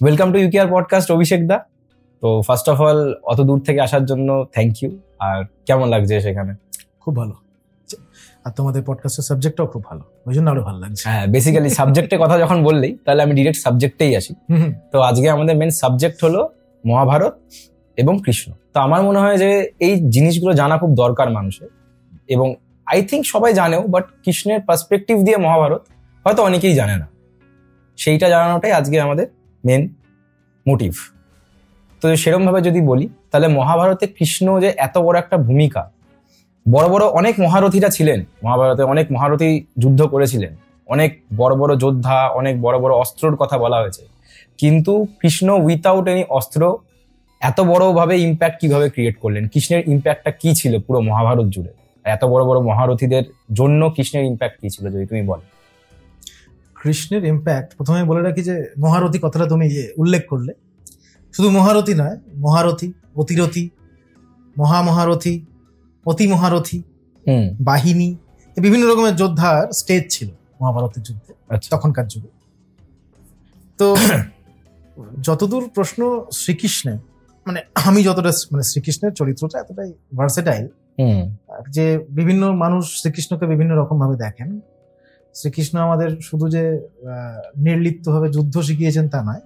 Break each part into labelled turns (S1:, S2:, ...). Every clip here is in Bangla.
S1: ওয়েলকাম টু ইউকেআর পডকাস্ট, অভিষেক দা। তো ফার্স্ট অফ অল অত দূর থেকে আসার জন্য থ্যাংক ইউ। আর কেমন লাগছে সেখানে?
S2: খুব ভালো, আর তোমাদের পডকাস্টের সাবজেক্টটাও খুব ভালো, ওই জন্য আরো ভালো লাগছে।
S1: হ্যাঁ, বেসিক্যালি সাবজেক্টের কথা যখন বললেই তাহলে আমি ডিরেক্ট সাবজেক্টেই আসি। তো আজকে আমাদের মেন সাবজেক্ট হলো মহাভারত এবং কৃষ্ণ। তো আমার মনে হয় যে এই জিনিসগুলো জানা খুব দরকার মানুষের, এবং আই থিঙ্ক সবাই জানেও, বাট কৃষ্ণের পার্সপেক্টিভ দিয়ে মহাভারত হয়তো অনেকেই জানে না। সেইটা জানানোটাই আজকে আমাদের মেন মোটিভ। তো সেরকম ভাবে যদি বলি তাহলে মহাভারতে কৃষ্ণ যে এত বড় একটা ভূমিকা, বড় বড় অনেক মহারথীরা ছিলেন মহাভারতে, অনেক মহারথী যুদ্ধ করেছিলেন, অনেক বড় বড় যোদ্ধা, অনেক বড় বড় অস্ত্রর কথা বলা হয়েছে, কিন্তু কৃষ্ণ উইথাউট এনি অস্ত্র এত বড় ভাবে ইম্প্যাক্ট কিভাবে ক্রিয়েট করলেন, কৃষ্ণের ইম্প্যাক্টটা কি ছিল পুরো মহাভারত জুড়ে, এত বড় বড় মহারথীদের জন্য কৃষ্ণের ইম্প্যাক্ট কি ছিল যদি তুমি বলো।
S2: কৃষ্ণের ইম্প্যাক্ট প্রথমে বলে রাখি যে মহারথী কথাটা তুমি উল্লেখ করলে, শুধু মহারথী নয়, মহারথী, অতিরথী, মহামহারথী, অতি মহারথী, বাহিনী, বিভিন্ন রকমের যোদ্ধার স্টেজ ছিল মহাভারতের যুদ্ধে তখনকার যুগে। তো যতদূর প্রশ্ন শ্রীকৃষ্ণের, মানে আমি যতটা, মানে শ্রীকৃষ্ণের চরিত্রটা এতটাই ভার্সেটাইল যে বিভিন্ন মানুষ শ্রীকৃষ্ণকে বিভিন্ন রকম ভাবে দেখেন। শ্রীকৃষ্ণ আমাদের শুধু যে নির্লিপ্ত ভাবে যুদ্ধ শিখিয়েছেন তা নয়,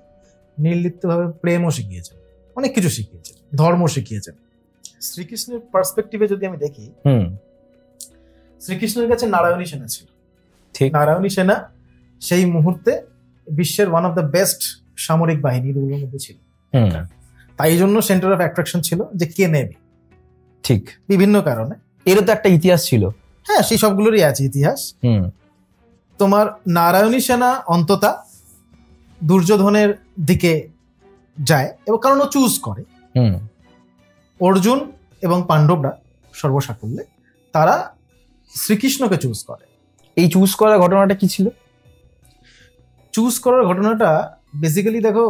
S2: নির্লিপ্ত ভাবে প্রেমও শিখিয়েছেন, অনেক কিছু শিখিয়েছেন, ধর্ম শিখিয়েছেন। শ্রীকৃষ্ণের পার্সপেক্টিভে যদি আমি দেখি, শ্রীকৃষ্ণের কাছে নারায়ণী সেনা ছিল। ঠিক, নারায়ণী সেনা সেই মুহূর্তে বিশ্বের ওয়ান অফ দ্য বেস্ট সামরিক বাহিনীগুলোর মধ্যে ছিল। তাই জন্য সেন্টার অফ অ্যাট্রাকশন ছিল যে কে নেবে।
S1: ঠিক,
S2: বিভিন্ন কারণে।
S1: এরও তো একটা ইতিহাস ছিল।
S2: হ্যাঁ, সেই সবগুলোরই আছে ইতিহাস। তোমার নারায়ণী সেনা অন্ততা দুর্যোধনের দিকে যায়, এবং কারণ ও চুজ করে। অর্জুন এবং পাণ্ডবরা সর্বসাকুল্যে তারা শ্রীকৃষ্ণকে চুজ করে।
S1: এই চুজ করার ঘটনাটা কি ছিল?
S2: চুজ করার ঘটনাটা বেসিক্যালি দেখো,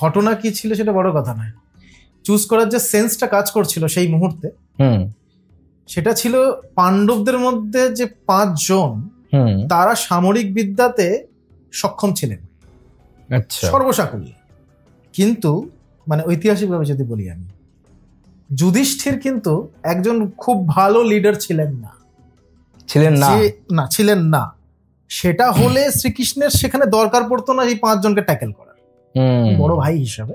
S2: ঘটনা কি ছিল সেটা বড় কথা নয়, চুজ করার যে সেন্সটা কাজ করছিল সেই মুহূর্তে, সেটা ছিল পাণ্ডবদের মধ্যে যে 5 জন তারা সামরিক বিদ্যাতে সক্ষম ছিলেন সর্বসাকুল্যে। কিন্তু মানে ঐতিহাসিকভাবে যদি বলি আমি, যুধিষ্ঠির কিন্তু একজন খুব ভালো লিডার ছিলেন না। ছিলেন না। সেটা হলে শ্রীকৃষ্ণের সেখানে দরকার পড়তো না এই 5 জনকে ট্যাকেল করার। বড় ভাই হিসাবে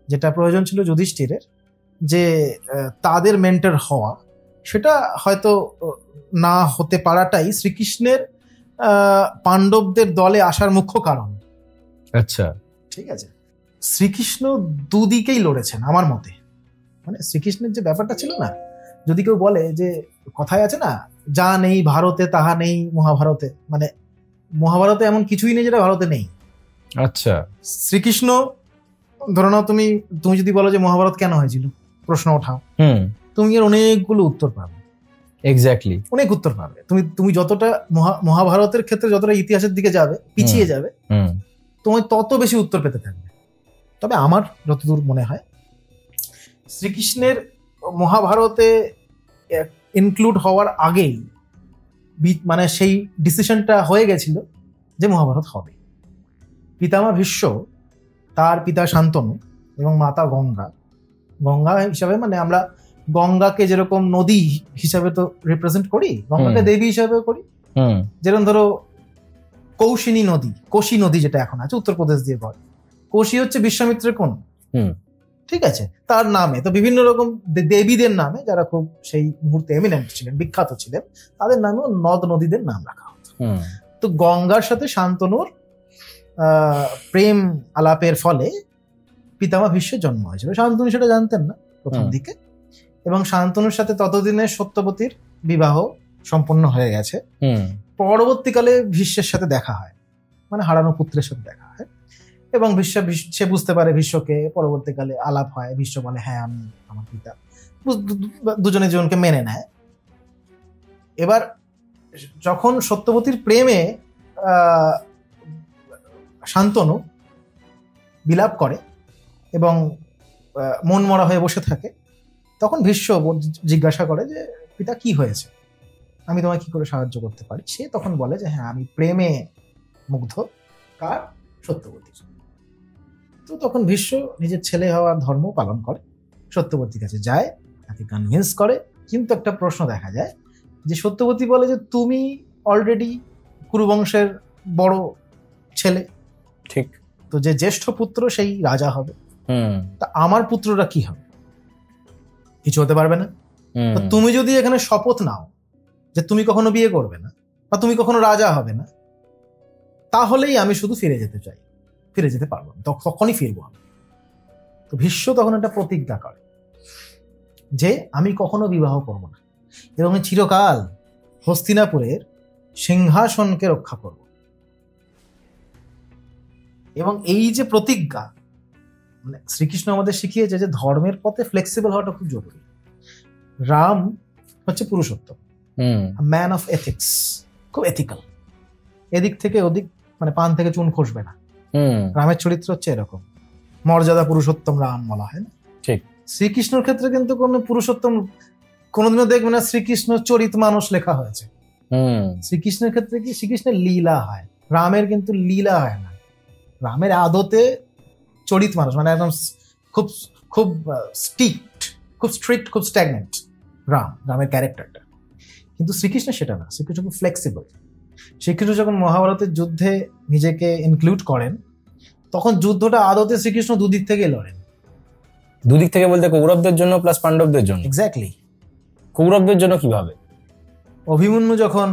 S2: যেটা প্রয়োজন ছিল যুধিষ্ঠিরের, যে তাদের মেন্টর হওয়া, সেটা হয়তো না হতে পারাটাই শ্রীকৃষ্ণের পাণ্ডবদের দলে আসার মুখ্য কারণ।
S1: আচ্ছা,
S2: ঠিক আছে। শ্রীকৃষ্ণ দুদিকেই লড়েছেন আমার মতে। মানে শ্রীকৃষ্ণের যে ব্যাপারটা ছিল না, যদি কেউ বলে যে কথায় আছে না, যা নেই ভারতে তাহা নেই মহাভারতে, মানে মহাভারতে এমন কিছুই নেই যেটা ভারতে নেই।
S1: আচ্ছা,
S2: শ্রীকৃষ্ণ, ধরো না, তুমি যদি বলো যে মহাভারত কেন হয়েছিল, প্রশ্ন ওঠাও, তুমি এর অনেকগুলো উত্তর পাবে।
S1: এক্স্যাক্টলি,
S2: অনেক উত্তর পাবে। তুমি যতটা মহাভারতের ক্ষেত্রে যতটা ইতিহাসের দিকে যাবে, পিছিয়ে যাবে, তুমি তত বেশি উত্তর পেতে থাকবে। তবে আমার যতদূর মনে হয়, শ্রীকৃষ্ণের মহাভারতে ইনক্লুড হওয়ার আগেই মানে সেই ডিসিশনটা হয়ে গেছিল যে মহাভারত হবে। পিতামহ ভীষ্ম, তার পিতা শান্তনু এবং মাতা গঙ্গা হিসাবে, মানে আমরা গঙ্গাকে যেরকম নদী হিসাবে তো রিপ্রেজেন্ট করি, গঙ্গাকে দেবী হিসাবে করি। যেরকম ধরো কোশি নদী যেটা এখন আছে উত্তরপ্রদেশ দিয়ে বয়, কোশি হচ্ছে বিশ্বামিত্রের কোন, ঠিক আছে, তার নামে। তো বিভিন্ন রকম দেবীদের নামে, যারা খুব সেই মুহূর্তে এমিনেন্ট ছিলেন, বিখ্যাত ছিলেন, তাদের নামেও নদ নদীদের নাম রাখা হতো। তো গঙ্গার সাথে শান্তনুর প্রেম আলাপের ফলে পিতামহ ভীষ্মের জন্ম হয়েছিল। শান্তনু সেটা জানতেন না প্রথম দিকে, এবং শান্তনুর সাথে ততদিনে সত্যবতীর বিবাহ সম্পন্ন হয়ে গেছে। পরবর্তীকালে ভীষ্মের সাথে দেখা হয়, মানে হারানো পুত্রের সাথে দেখা হয়, এবং সে বুঝতে পারে ভীষ্মকে। পরবর্তীকালে আলাপ হয়, ভীষ্ম বলে হ্যাঁ আমি আমার পিতা, দুজনে দুজনকে মেনে নেয়। এবার যখন সত্যবতীর প্রেমে শান্তনু বিলাপ করে এবং মন মরা হয়ে বসে থাকে, তখন ভীষ্ম জিজ্ঞাসা করে যে পিতা কি হয়েছে, আমি তোমায় কি করে সাহায্য করতে পারি। সে তখন বলে যে হ্যাঁ আমি প্রেমে মুগ্ধ, কার, সত্যবতীর। তো তখন ভীষ্ম নিজের ছেলে হওয়ার ধর্ম পালন করে, সত্যবতীর কাছে যায়, তাকে কনভিন্স করে। কিন্তু একটা প্রশ্ন দেখা যায় যে সত্যবতী বলে যে তুমি অলরেডি কুরুবংশের বড় ছেলে,
S1: ঠিক,
S2: তো যে জ্যেষ্ঠ পুত্র সেই রাজা হবে, তা আমার পুত্ররা কি হবে? কিছু হতে পারবে না। তো তুমি যদি এখানে শপথ নাও যে তুমি কখনো বিয়ে করবে না বা তুমি কখনো রাজা হবে না, তাহলেই আমি শুধু ফিরে যেতে চাই, ফিরে যেতে পারবো না, তখনই ফিরবো আমি। তো ভীষ্ম তখন একটা প্রতিজ্ঞা করে যে আমি কখনো বিবাহ করব না এবং চিরকাল হস্তিনাপুরের সিংহাসনকে রক্ষা করব। এবং এই যে প্রতিজ্ঞা, মানে শ্রীকৃষ্ণ আমাদের শিখিয়েছে যে ধর্মের পথে ফ্লেক্সিবল হওয়াটা খুব জরুরি। রাম হচ্ছে পুরুষোত্তম, ম্যান অফ এথিক্স, খুব এথিক্যাল, এদিক থেকে ওদিক মানে পান থেকে চুন খসবে না। রামের চরিত্র হচ্ছে এরকম, মর্যাদা পুরুষোত্তম রাম বলা হয় না? ঠিক। শ্রীকৃষ্ণের ক্ষেত্রে কিন্তু কোন পুরুষোত্তম কোনোদিনও দেখবে না শ্রীকৃষ্ণ চরিত মানুষ লেখা হয়েছে। শ্রীকৃষ্ণের ক্ষেত্রে কি শ্রীকৃষ্ণের লীলা হয়, রামের কিন্তু লীলা হয় না। রামের আদতে চরিত মানুষ, মানে একদম খুব খুব স্ট্রিক্ট, খুব স্ট্রিক্ট, খুব স্ট্যাগনেন্ট রামের ক্যারেক্টারটা। কিন্তু শ্রীকৃষ্ণ সেটা না, শ্রীকৃষ্ণ খুব ফ্লেক্সিবল। শ্রীকৃষ্ণ যখন মহাভারতের যুদ্ধে নিজেকে ইনক্লুড করেন, তখন যুদ্ধটা আদতে শ্রীকৃষ্ণ দুদিক থেকে লড়েন।
S1: দুদিক থেকে বলতে কৌরবদের জন্য প্লাস পাণ্ডবদের জন্য?
S2: এক্স্যাক্টলি।
S1: কৌরবদের জন্য কিভাবে?
S2: অভিমন্যু যখন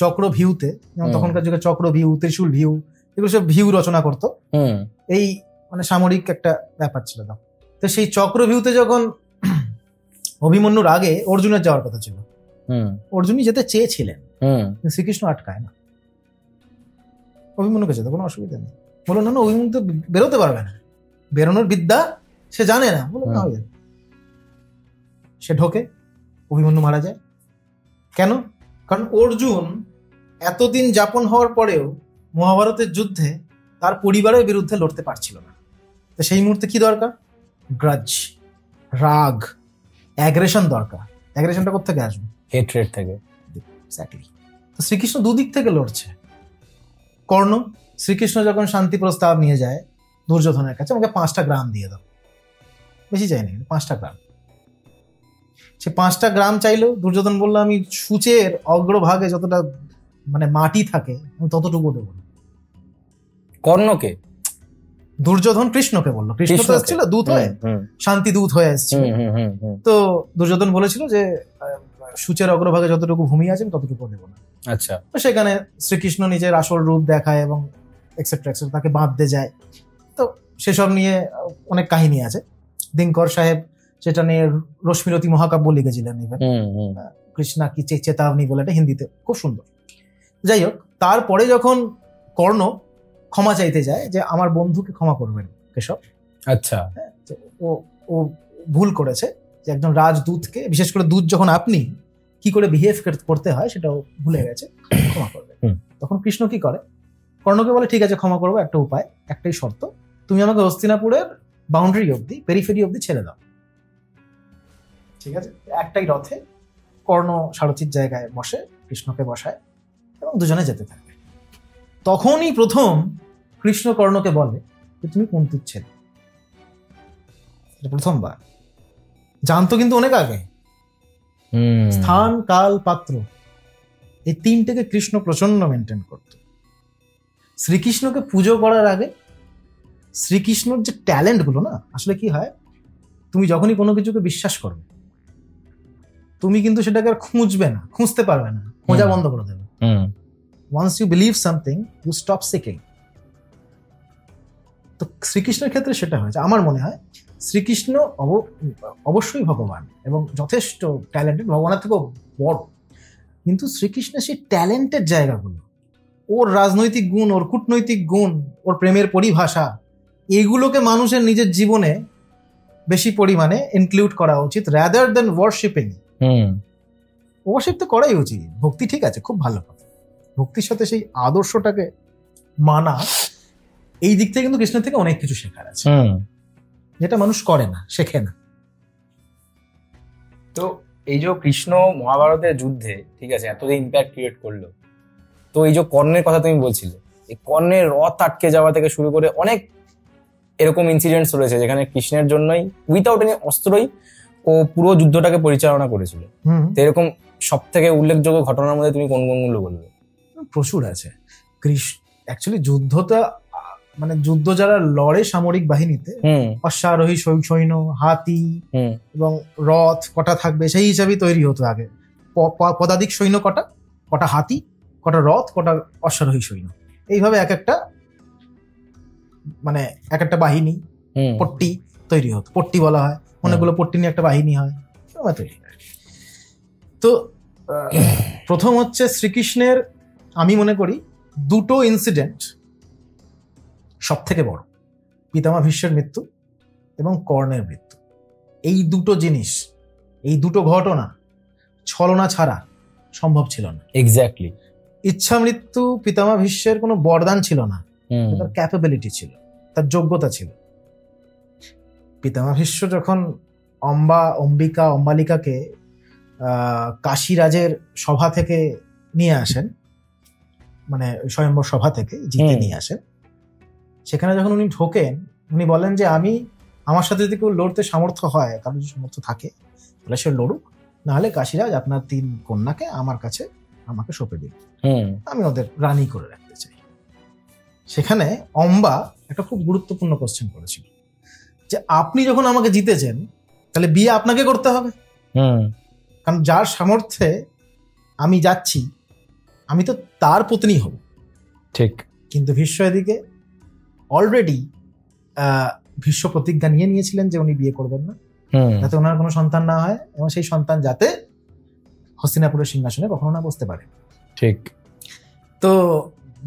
S2: চক্র ভিউতে, যেমন তখনকার যুগে চক্র ভিউ, ত্রিশূল ভিউ, এগুলো সব ভিউ রচনা করতো, এই মানে সামরিক একটা ব্যাপার ছিল। তো সেই চক্র ভিউতে যখন অভিমন্যুর আগে অর্জুনের যাওয়ার কথা ছিল, অর্জুনই যেতে চেয়েছিলেন, শ্রীকৃষ্ণ আটকায় না, অভিমন্যুকে যেতে কোনো অসুবিধা নেই। বলো না, অভিমন্যু তো বেরোতে পারবে না, বেরোনোর বিদ্যা সে জানে না, বলো না, সে ঢোকে, অভিমন্যু মারা যায়। কেন? কারণ অর্জুন এতদিন যাপন হওয়ার পরেও মহাভারতের যুদ্ধে তার পরিবারের বিরুদ্ধে লড়তে পারছিল না। তো সেই মুহূর্তে কি দরকার? গ্রাজ, রাগ, অ্যাগ্রেশন দরকার। অ্যাগ্রেশনটা কোথা থেকে আসবে?
S1: হেট্রেড থেকে।
S2: এক্স্যাক্টলি। তো শ্রীকৃষ্ণ দুদিক থেকে লড়ছে। কর্ণ, শ্রীকৃষ্ণ যখন শান্তি প্রস্তাব নিয়ে যায় দুর্যোধনের কাছে, আমাকে 5টা গ্রাম দিয়ে দাও, বেশি চাইনি, 5টা গ্রাম। সে 5টা গ্রাম চাইলো, দুর্যোধন বললো আমি সূচের অগ্রভাগে যতটা মানে মাটি থাকে আমি ততটুকু দেবো না।
S1: কর্ণকে?
S2: দুর্যোধন কৃষ্ণকে বললো, কৃষ্ণ তো এসেছিল দূত হয়ে, শান্তি দূত হয়ে এসেছিল। তো দুর্যোধন বলেছিল যে সূচের অগ্রভাগে যতটুকু ভূমি আছে ততটুকু দেবো না।
S1: আচ্ছা।
S2: তো সেখানে শ্রীকৃষ্ণ নিজের আসল রূপ দেখায় এবং এক্সেট্রা এক্সেট্রা, তাকে বাঁধতে যায়। তো সেসব নিয়ে অনেক কাহিনী আছে। দিনকর সাহেব সেটা নিয়ে রশ্মিরতি মহাকাব্য লিখেছিলেন, কৃষ্ণা কি চেতাবনী বলে, এটা হিন্দিতে খুব সুন্দর। যাই হোক, তারপরে যখন কর্ণ ক্ষমা চাইতে যায় যে আমার বন্ধুকে ক্ষমা করবেন কেশব,
S1: আচ্ছা,
S2: ও ভুল করেছে, যে একজন রাজদূতকে, বিশেষ করে দূত যখন আপনি, কি করে বিহেভ করতে হয় সেটাও ভুলে গেছে, ক্ষমা করবে। তখন কৃষ্ণ কি করে? কর্ণকে বলে ঠিক আছে ক্ষমা করবো, একটা উপায়, একটাই শর্ত, তুমি আমাকে হস্তিনাপুরের বাউন্ডারি অব্দি, পেরিফেরি অব্দি ছেড়ে দাও। ঠিক আছে, একটাই রথে কর্ণ সারথীর জায়গায় বসে, কৃষ্ণকে বসায় এবং দুজনে যেতে থাকে। তখনই প্রথম কৃষ্ণ কর্ণকে বলে যে তুমি কুন্তির ছেলে। প্রথমবার, জানতো কিন্তু অনেক আগে। স্থান, কাল, পাত্র, এই তিনটাকে কৃষ্ণ প্রচন্ড মেনটেন করত। শ্রীকৃষ্ণকে পুজো করার আগে শ্রীকৃষ্ণর যে ট্যালেন্ট গুলো না, আসলে কি হয়, তুমি যখনই কোনো কিছুকে বিশ্বাস করবে, তুমি কিন্তু সেটাকে আর খুঁজবে না, খুঁজতে পারবে না, খোঁজা বন্ধ করে দেবে। Once you believe something, you stop seeking. তো শ্রীকৃষ্ণের ক্ষেত্রে সেটা হয়েছে। আমার মনে হয় শ্রীকৃষ্ণ অবশ্যই ভগবান এবং যথেষ্ট ট্যালেন্টেড, ভগবানের থেকেও বড়, কিন্তু শ্রীকৃষ্ণের সেই ট্যালেন্টের জায়গাগুলো, ওর রাজনৈতিক গুণ, ওর কূটনৈতিক গুণ, ওর প্রেমের পরিভাষা, এগুলোকে মানুষের নিজের জীবনে বেশি পরিমাণে ইনক্লুড করা উচিত, রাদার দেন ওয়ার্শিপিং। ওয়ার্শিপ তো করাই উচিত, ভক্তি ঠিক আছে, খুব ভালো কথা, ভক্তির সাথে সেই আদর্শটাকে মানা, এই দিক থেকে কিন্তু কৃষ্ণের থেকে অনেক কিছু শেখার আছে, যেটা মানুষ করে না, শেখে না।
S1: তো এই যে কৃষ্ণ মহাভারতের যুদ্ধে, ঠিক আছে, এত যে ইম্প্যাক্ট ক্রিয়েট করলো, তো এই যে কর্ণের কথা তুমি বলছিলে, এই কর্ণের রথ আটকে যাওয়া থেকে শুরু করে অনেক এরকম ইনসিডেন্টস রয়েছে যেখানে কৃষ্ণের জন্যই উইথাউট এনি অস্ত্রই ও পুরো যুদ্ধটাকে পরিচালনা করেছিল। তো এরকম সব থেকে উল্লেখযোগ্য ঘটনার মধ্যে তুমি কোন কোনগুলো বলবে?
S2: প্রচুর আছে। অ্যাকচুয়ালি যুদ্ধটা মানে যুদ্ধ যারা লড়ে সামরিক বাহিনীতে, অশ্বারোহী সৈন্য, হাতি এবং রথ কটা থাকবে সেই হিসাবেই তৈরি হতো আগে। পদাতিক সৈন্য কটা, কটা হাতি, কটা রথ, কটা অশ্বারোহী সৈন্য, এইভাবে এক একটা মানে এক একটা বাহিনী পট্টি তৈরি হতো। পট্টি বলা হয়, অনেকগুলো পট্টি নিয়ে একটা বাহিনী হয়, তৈরি হয়। তো প্রথম হচ্ছে শ্রীকৃষ্ণের আমি মনে করি দুটো ইনসিডেন্ট সব থেকে বড়, পিতামহ ভীষ্মের মৃত্যু এবং কর্ণের মৃত্যু। এই দুটো জিনিস, এই দুটো ঘটনা ছলনা ছাড়া সম্ভব ছিল না।
S1: এক্স্যাক্টলি। ইচ্ছা
S2: মৃত্যু পিতামহ ভীষ্মের কোনো বরদান ছিল না, তার ক্যাপাবিলিটি ছিল, তার যোগ্যতা ছিল। পিতামহ ভীষ্ম যখন অম্বালিকাকে কাশীরাজের সভা থেকে নিয়ে আসেন, মানে স্বয়ম্বর সভা থেকে জিতে নিয়ে আসেন, সেখানে যখন উনি ঢোকেন উনি বলেন যে আমার সাথে যদি কেউ লড়তে সামর্থ্য হয়, কারণ যদি সামর্থ্য থাকে তাহলে সে লড়ুক, নাহলে কাশীরাজ আপনার 3 কন্যাকে আমার কাছে আমাকে সঁপে দিন, আমি ওদের রানী করে রাখতে চাই। সেখানে অম্বা একটা খুব গুরুত্বপূর্ণ কোশ্চেন করেছিল যে আপনি যখন আমাকে জিতেছেন তাহলে বিয়ে আপনাকে করতে হবে, কারণ যার সামর্থ্যে আমি যাচ্ছি আমি তো তার পত্নী হব।
S1: ঠিক।
S2: কিন্তু ভীষ্ম এদিকে অলরেডি ভীষ্ম প্রতিজ্ঞা নিয়েছিলেন যে উনি বিয়ে করবেন না, যাতে ওনার কোনো সন্তান না হয় এবং সেই সন্তান যাতে হস্তিনাপুরের সিংহাসনে কখনো না বসতে পারে।
S1: ঠিক।
S2: তো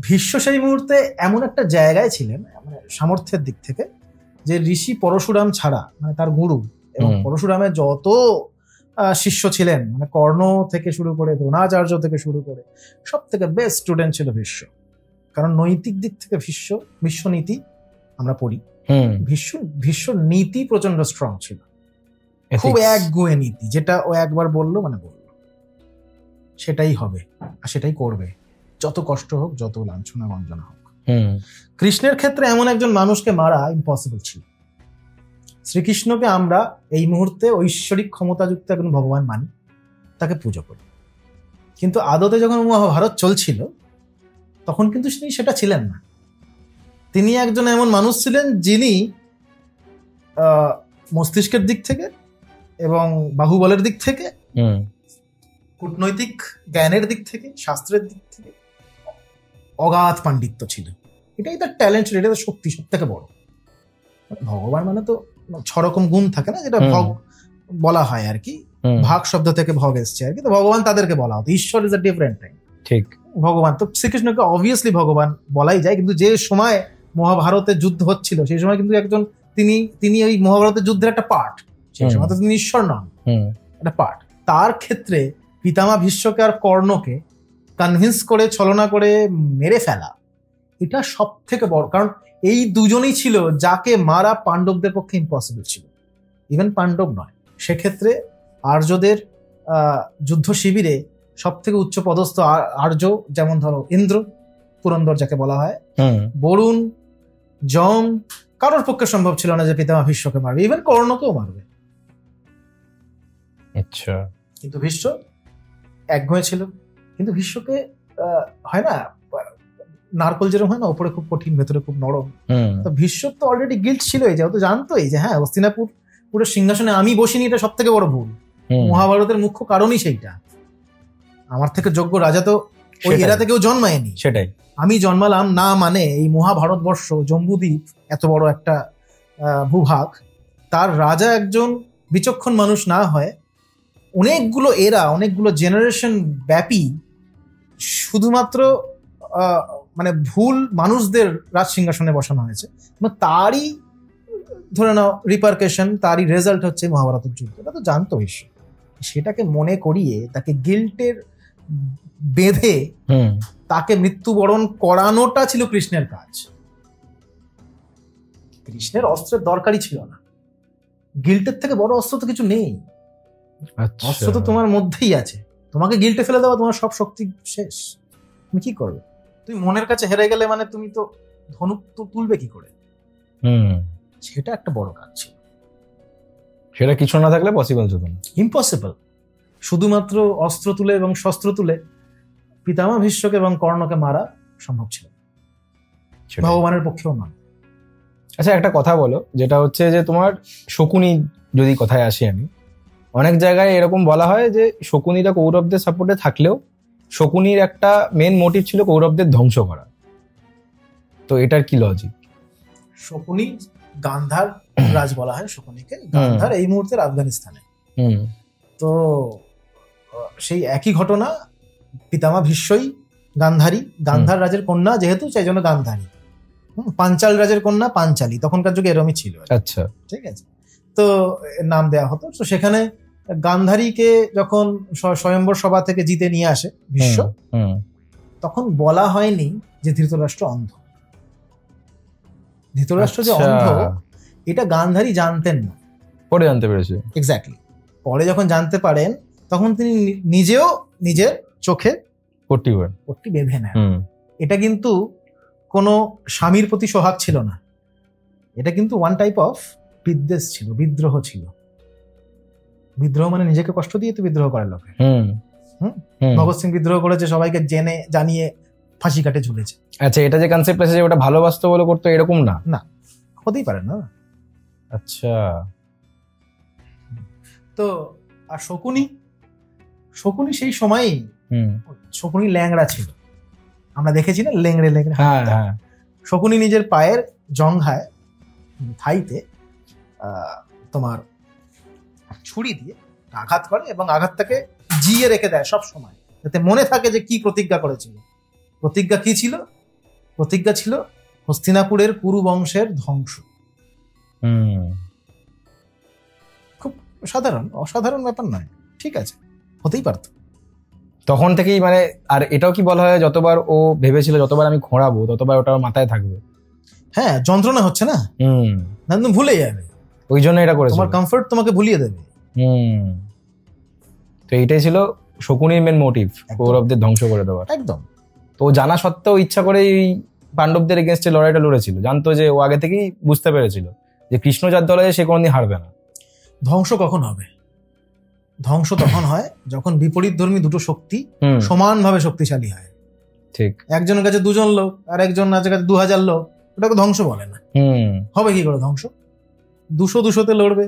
S2: ভীষ্ম সেই মুহূর্তে এমন একটা জায়গায় ছিলেন মানে সামর্থ্যের দিক থেকে, যে ঋষি পরশুরাম ছাড়া, মানে তার গুরু এবং পরশুরামের যত শিষ্য ছিলেন, মানে কর্ণ থেকে শুরু করে দ্রোণাচার্য থেকে শুরু করে সব থেকে বেস্ট স্টুডেন্ট ছিল ভীষ্ম। কারণ নৈতিক দিক থেকে ভীষ্ম নীতি আমরা পড়ি, ভীষ্ম নীতি প্রচন্ড স্ট্রং ছিল, খুব একগুঁয়ে নীতি, যেটা ও একবার বললো মানে বললো সেটাই হবে আর সেটাই করবে, যত কষ্ট হোক, যত লাঞ্ছনা বঞ্চনা হোক। কৃষ্ণের ক্ষেত্রে এমন একজন মানুষকে মারা ইম্পসিবল ছিল। শ্রীকৃষ্ণকে আমরা এই মুহূর্তে ঐশ্বরিক ক্ষমতাযুক্ত একজন ভগবান মানি, তাকে পুজো করি, কিন্তু আদতে যখন মহাভারত চলছিল তখন কিন্তু তিনি সেটা ছিলেন না। তিনি একজন এমন মানুষ ছিলেন যিনি মস্তিষ্কের দিক থেকে এবং বাহুবলের দিক থেকে, কূটনৈতিক জ্ঞানের দিক থেকে, শাস্ত্রের দিক থেকে অগাধ পাণ্ডিত্য ছিল। এটাই তার ট্যালেন্ট ছিল, এটা তার শক্তি সব থেকে বড়। ভগবান মানে তো 6 রকম গুণ থাকে না, যেটা ভগ বলা হয় আর কি, ভাগ শব্দ থেকে ভগ এসছে আর কি। তো ভগবান তাদেরকে বলা হতো, ঈশ্বর ইজ আ ডিফারেন্ট টাইম।
S1: ঠিক।
S2: ভগবান তো শ্রীকৃষ্ণকে অবভিয়াসলি ভগবান বলাই যায়, কিন্তু যে সময় মহাভারতের যুদ্ধ হচ্ছিল সেই সময় কিন্তু একজন তিনি ওই মহাভারতের যুদ্ধের একটা পার্ট, সেই সময় তো তিনি ঈশ্বর নন, একটা পার্ট। তার ক্ষেত্রে পিতামহ ভীষ্মকে আর কর্ণকে কনভিন্স করে ছলনা করে মেরে ফেলা, এটা সব থেকে বড়। কারণ এই দুজনেই ছিল যাকে মারা পাণ্ডবদের পক্ষে ইম্পসিবল ছিল, ইভেন পাণ্ডব নয়। সেক্ষেত্রে আর্যদের যুদ্ধ শিবিরে সব থেকে উচ্চ পদস্থ আর্য, যেমন ধরো ইন্দ্র, পুরন্দর যাকে বলা হয়, বরুণ, যম, কারোর পক্ষে সম্ভব ছিল না যে পিতামহ ভীষ্মকে মারবে, ইভেন কর্ণকেও মারবে।
S1: আচ্ছা। কিন্তু
S2: ভীষ্ম একগুঁয়ে ছিল। কিন্তু ভীষ্মকে হয় না, নারকল যেরকম হয় না, উপরে খুব কঠিন ভেতরে খুব নরম, তো ভীষ্ম তো অলরেডি গিল্ট ছিল, যেহেতু জানতোই যে হ্যাঁ হস্তিনাপুর পুরো সিংহাসনে আমি বসিনি, এটা সব থেকে বড় ভুল। মহাভারতের মুখ্য কারণই সেইটা, আমার থেকে যোগ্য রাজা তো ওই এরা থেকেও জন্মায়নি, সেটাই আমি জন্মালাম না, মানে এই মহাভারতবর্ষ জম্বুদ্বীপ এত বড় একটা ভূভাগ, তার রাজা একজন বিচক্ষণ মানুষ না হয় অনেকগুলো অনেকগুলো জেনারেশন ব্যাপী শুধুমাত্র মানে ভুল মানুষদের রাজ সিংহাসনে বসানো হয়েছে, তারই ধরে নাও রিপারকেশন, তারই রেজাল্ট হচ্ছে মহাভারতের যুদ্ধ। এটা তো জানতো ভীষ্ম, সেটাকে মনে করিয়ে তাকে গিল্টের বেঁধে তাকে মৃত্যুবরণ করানোটা ছিল কৃষ্ণের কাজ। কৃষ্ণের অস্ত্রের দরকারই ছিল না, গিল্টের থেকে বড় অস্ত্র তো কিছু নেই। অস্ত্র তো তোমার মধ্যেই আছে, তোমাকে গিল্টে ফেলে দেওয়া, তোমার সব শক্তি শেষ, তুমি কি করবে? তুমি মনের কাছে হেরে গেলে মানে তুমি তো ধনুক তো তুলবে কি করে? সেটা একটা বড় কাজ ছিল,
S1: সেটা কিছু না থাকলে পসিবল ছিল না,
S2: ইম্পসিবল। শুধুমাত্র অস্ত্র তুলে এবং শস্ত্র তুলে পিতামহ ভীষ্মকে এবং কর্ণকে মারা সম্ভব ছিল, ভগবানের পক্ষেও না।
S1: আচ্ছা একটা কথা বলো, যেটা হচ্ছে যে তোমার শকুনি, যদি কথায় আসি আমি, অনেক জায়গায় এরকম বলা হয় যে শকুনিরা কৌরবদের সাপোর্টে থাকলেও শকুনির একটা মেন মোটিভ ছিল কৌরবদের ধ্বংস করা, তো এটার কি লজিক?
S2: শকুনি গান্ধার রাজ বলা হয় শকুনিকে, গান্ধার এই মুহূর্তের আফগানিস্তানে। তো সেই একই ঘটনা, পিতামহ ভীষ্মই গান্ধারী, গান্ধার রাজের কন্যা যেহেতু সেই জন্য গান্ধারী, পাঞ্চাল রাজের কন্যা পাঞ্চালী, তখনকার যুগে এরমই ছিল।
S1: আচ্ছা,
S2: ঠিক আছে, তো নাম দেওয়া হতো। তো সেখানে গান্ধারীকে যখন স্বয়ম্বর সভা থেকে জিতে নিয়ে আসে ভীষ্ম, তখন বলা হয়নি যে ধৃতরাষ্ট্র অন্ধ। ধৃতরাষ্ট্র যে অন্ধ এটা গান্ধারী জানতেন না,
S1: পরে জানতে পেরেছে।
S2: এক্স্যাক্টলি, পরে যখন জানতে পারেন তখন তিনি নিজেও নিজের চোখে পট্টি বেঁধে নেন। এটা কিন্তু কোনো স্বামীর প্রতি সোহাগ ছিল না, এটা কিন্তু ওয়ান টাইপ অফ বিদ্বেষ ছিল, বিদ্রোহ ছিল। বিদ্রোহ মানে নিজেকে কষ্ট দিয়ে তো বিদ্রোহ করে লোকে। ভগৎ সিং বিদ্রোহ করেছে, সবাইকে জেনে জানিয়ে ফাঁসি কাটে ঝুলেছে।
S1: আচ্ছা, এটা যে কনসেপ্ট আছে যে ওটা ভালোবাসতো বলে করতো, এরকম না,
S2: না হতেই পারে না।
S1: আচ্ছা,
S2: তো আর শকুনি সেই সময়ই, শকুনি ল্যাংড়া ছিল, আমরা দেখেছি না, লেংড়ে লেংড়ে। শকুনি নিজের পায়ের জঙ্ঘায়, থাইতে তোমার ছুরি দিয়ে আঘাত করে এবং আঘাতটাকে জিয়ে রেখে দেয় সব সময়, যাতে মনে থাকে যে কি প্রতিজ্ঞা করেছিল। প্রতিজ্ঞা কি ছিল? প্রতিজ্ঞা ছিল হস্তিনাপুরের কুরু বংশের ধ্বংস। খুব অসাধারণ ব্যাপার নয়, ঠিক আছে, হতেই পারত
S1: তখন থেকেই। মানে আর এটাও কি বলা হয়, যতবার ও ভেবেছিল যতবার আমি খোঁড়াবো ততবার ওটা মাথায় থাকবে।
S2: হ্যাঁ, যন্ত্রণা হচ্ছে না, তুমি ভুলে যাবে,
S1: ওই জন্য এটা করেছে,
S2: তোমার কমফর্ট তোমাকে ভুলিয়ে দেবে।
S1: তো এইটাই ছিল শকুনির মেন মোটিভ, কৌরবদের ধ্বংস করে দেওয়া।
S2: একদম।
S1: তো জানা সত্ত্বেও ইচ্ছা করে এই পাণ্ডবদের এগেনস্টে লড়াইটা লড়েছিল, জানতো যে ও আগে থেকেই বুঝতে পেরেছিল যে কৃষ্ণ যার দলে সে কোনদিন হারবে না।
S2: ধ্বংস কখন হবে? ধ্বংস তখন হয় যখন বিপরীত ধর্মী দুটো শক্তি সমানভাবে শক্তিশালী হয়।
S1: ঠিক,
S2: একজনের কাছে 2জন লোক আর একজন কাছে 2000 লোক, ওটাকে ধ্বংস বলে না। হবে কি করে ধ্বংস? 200-200তে লড়বে,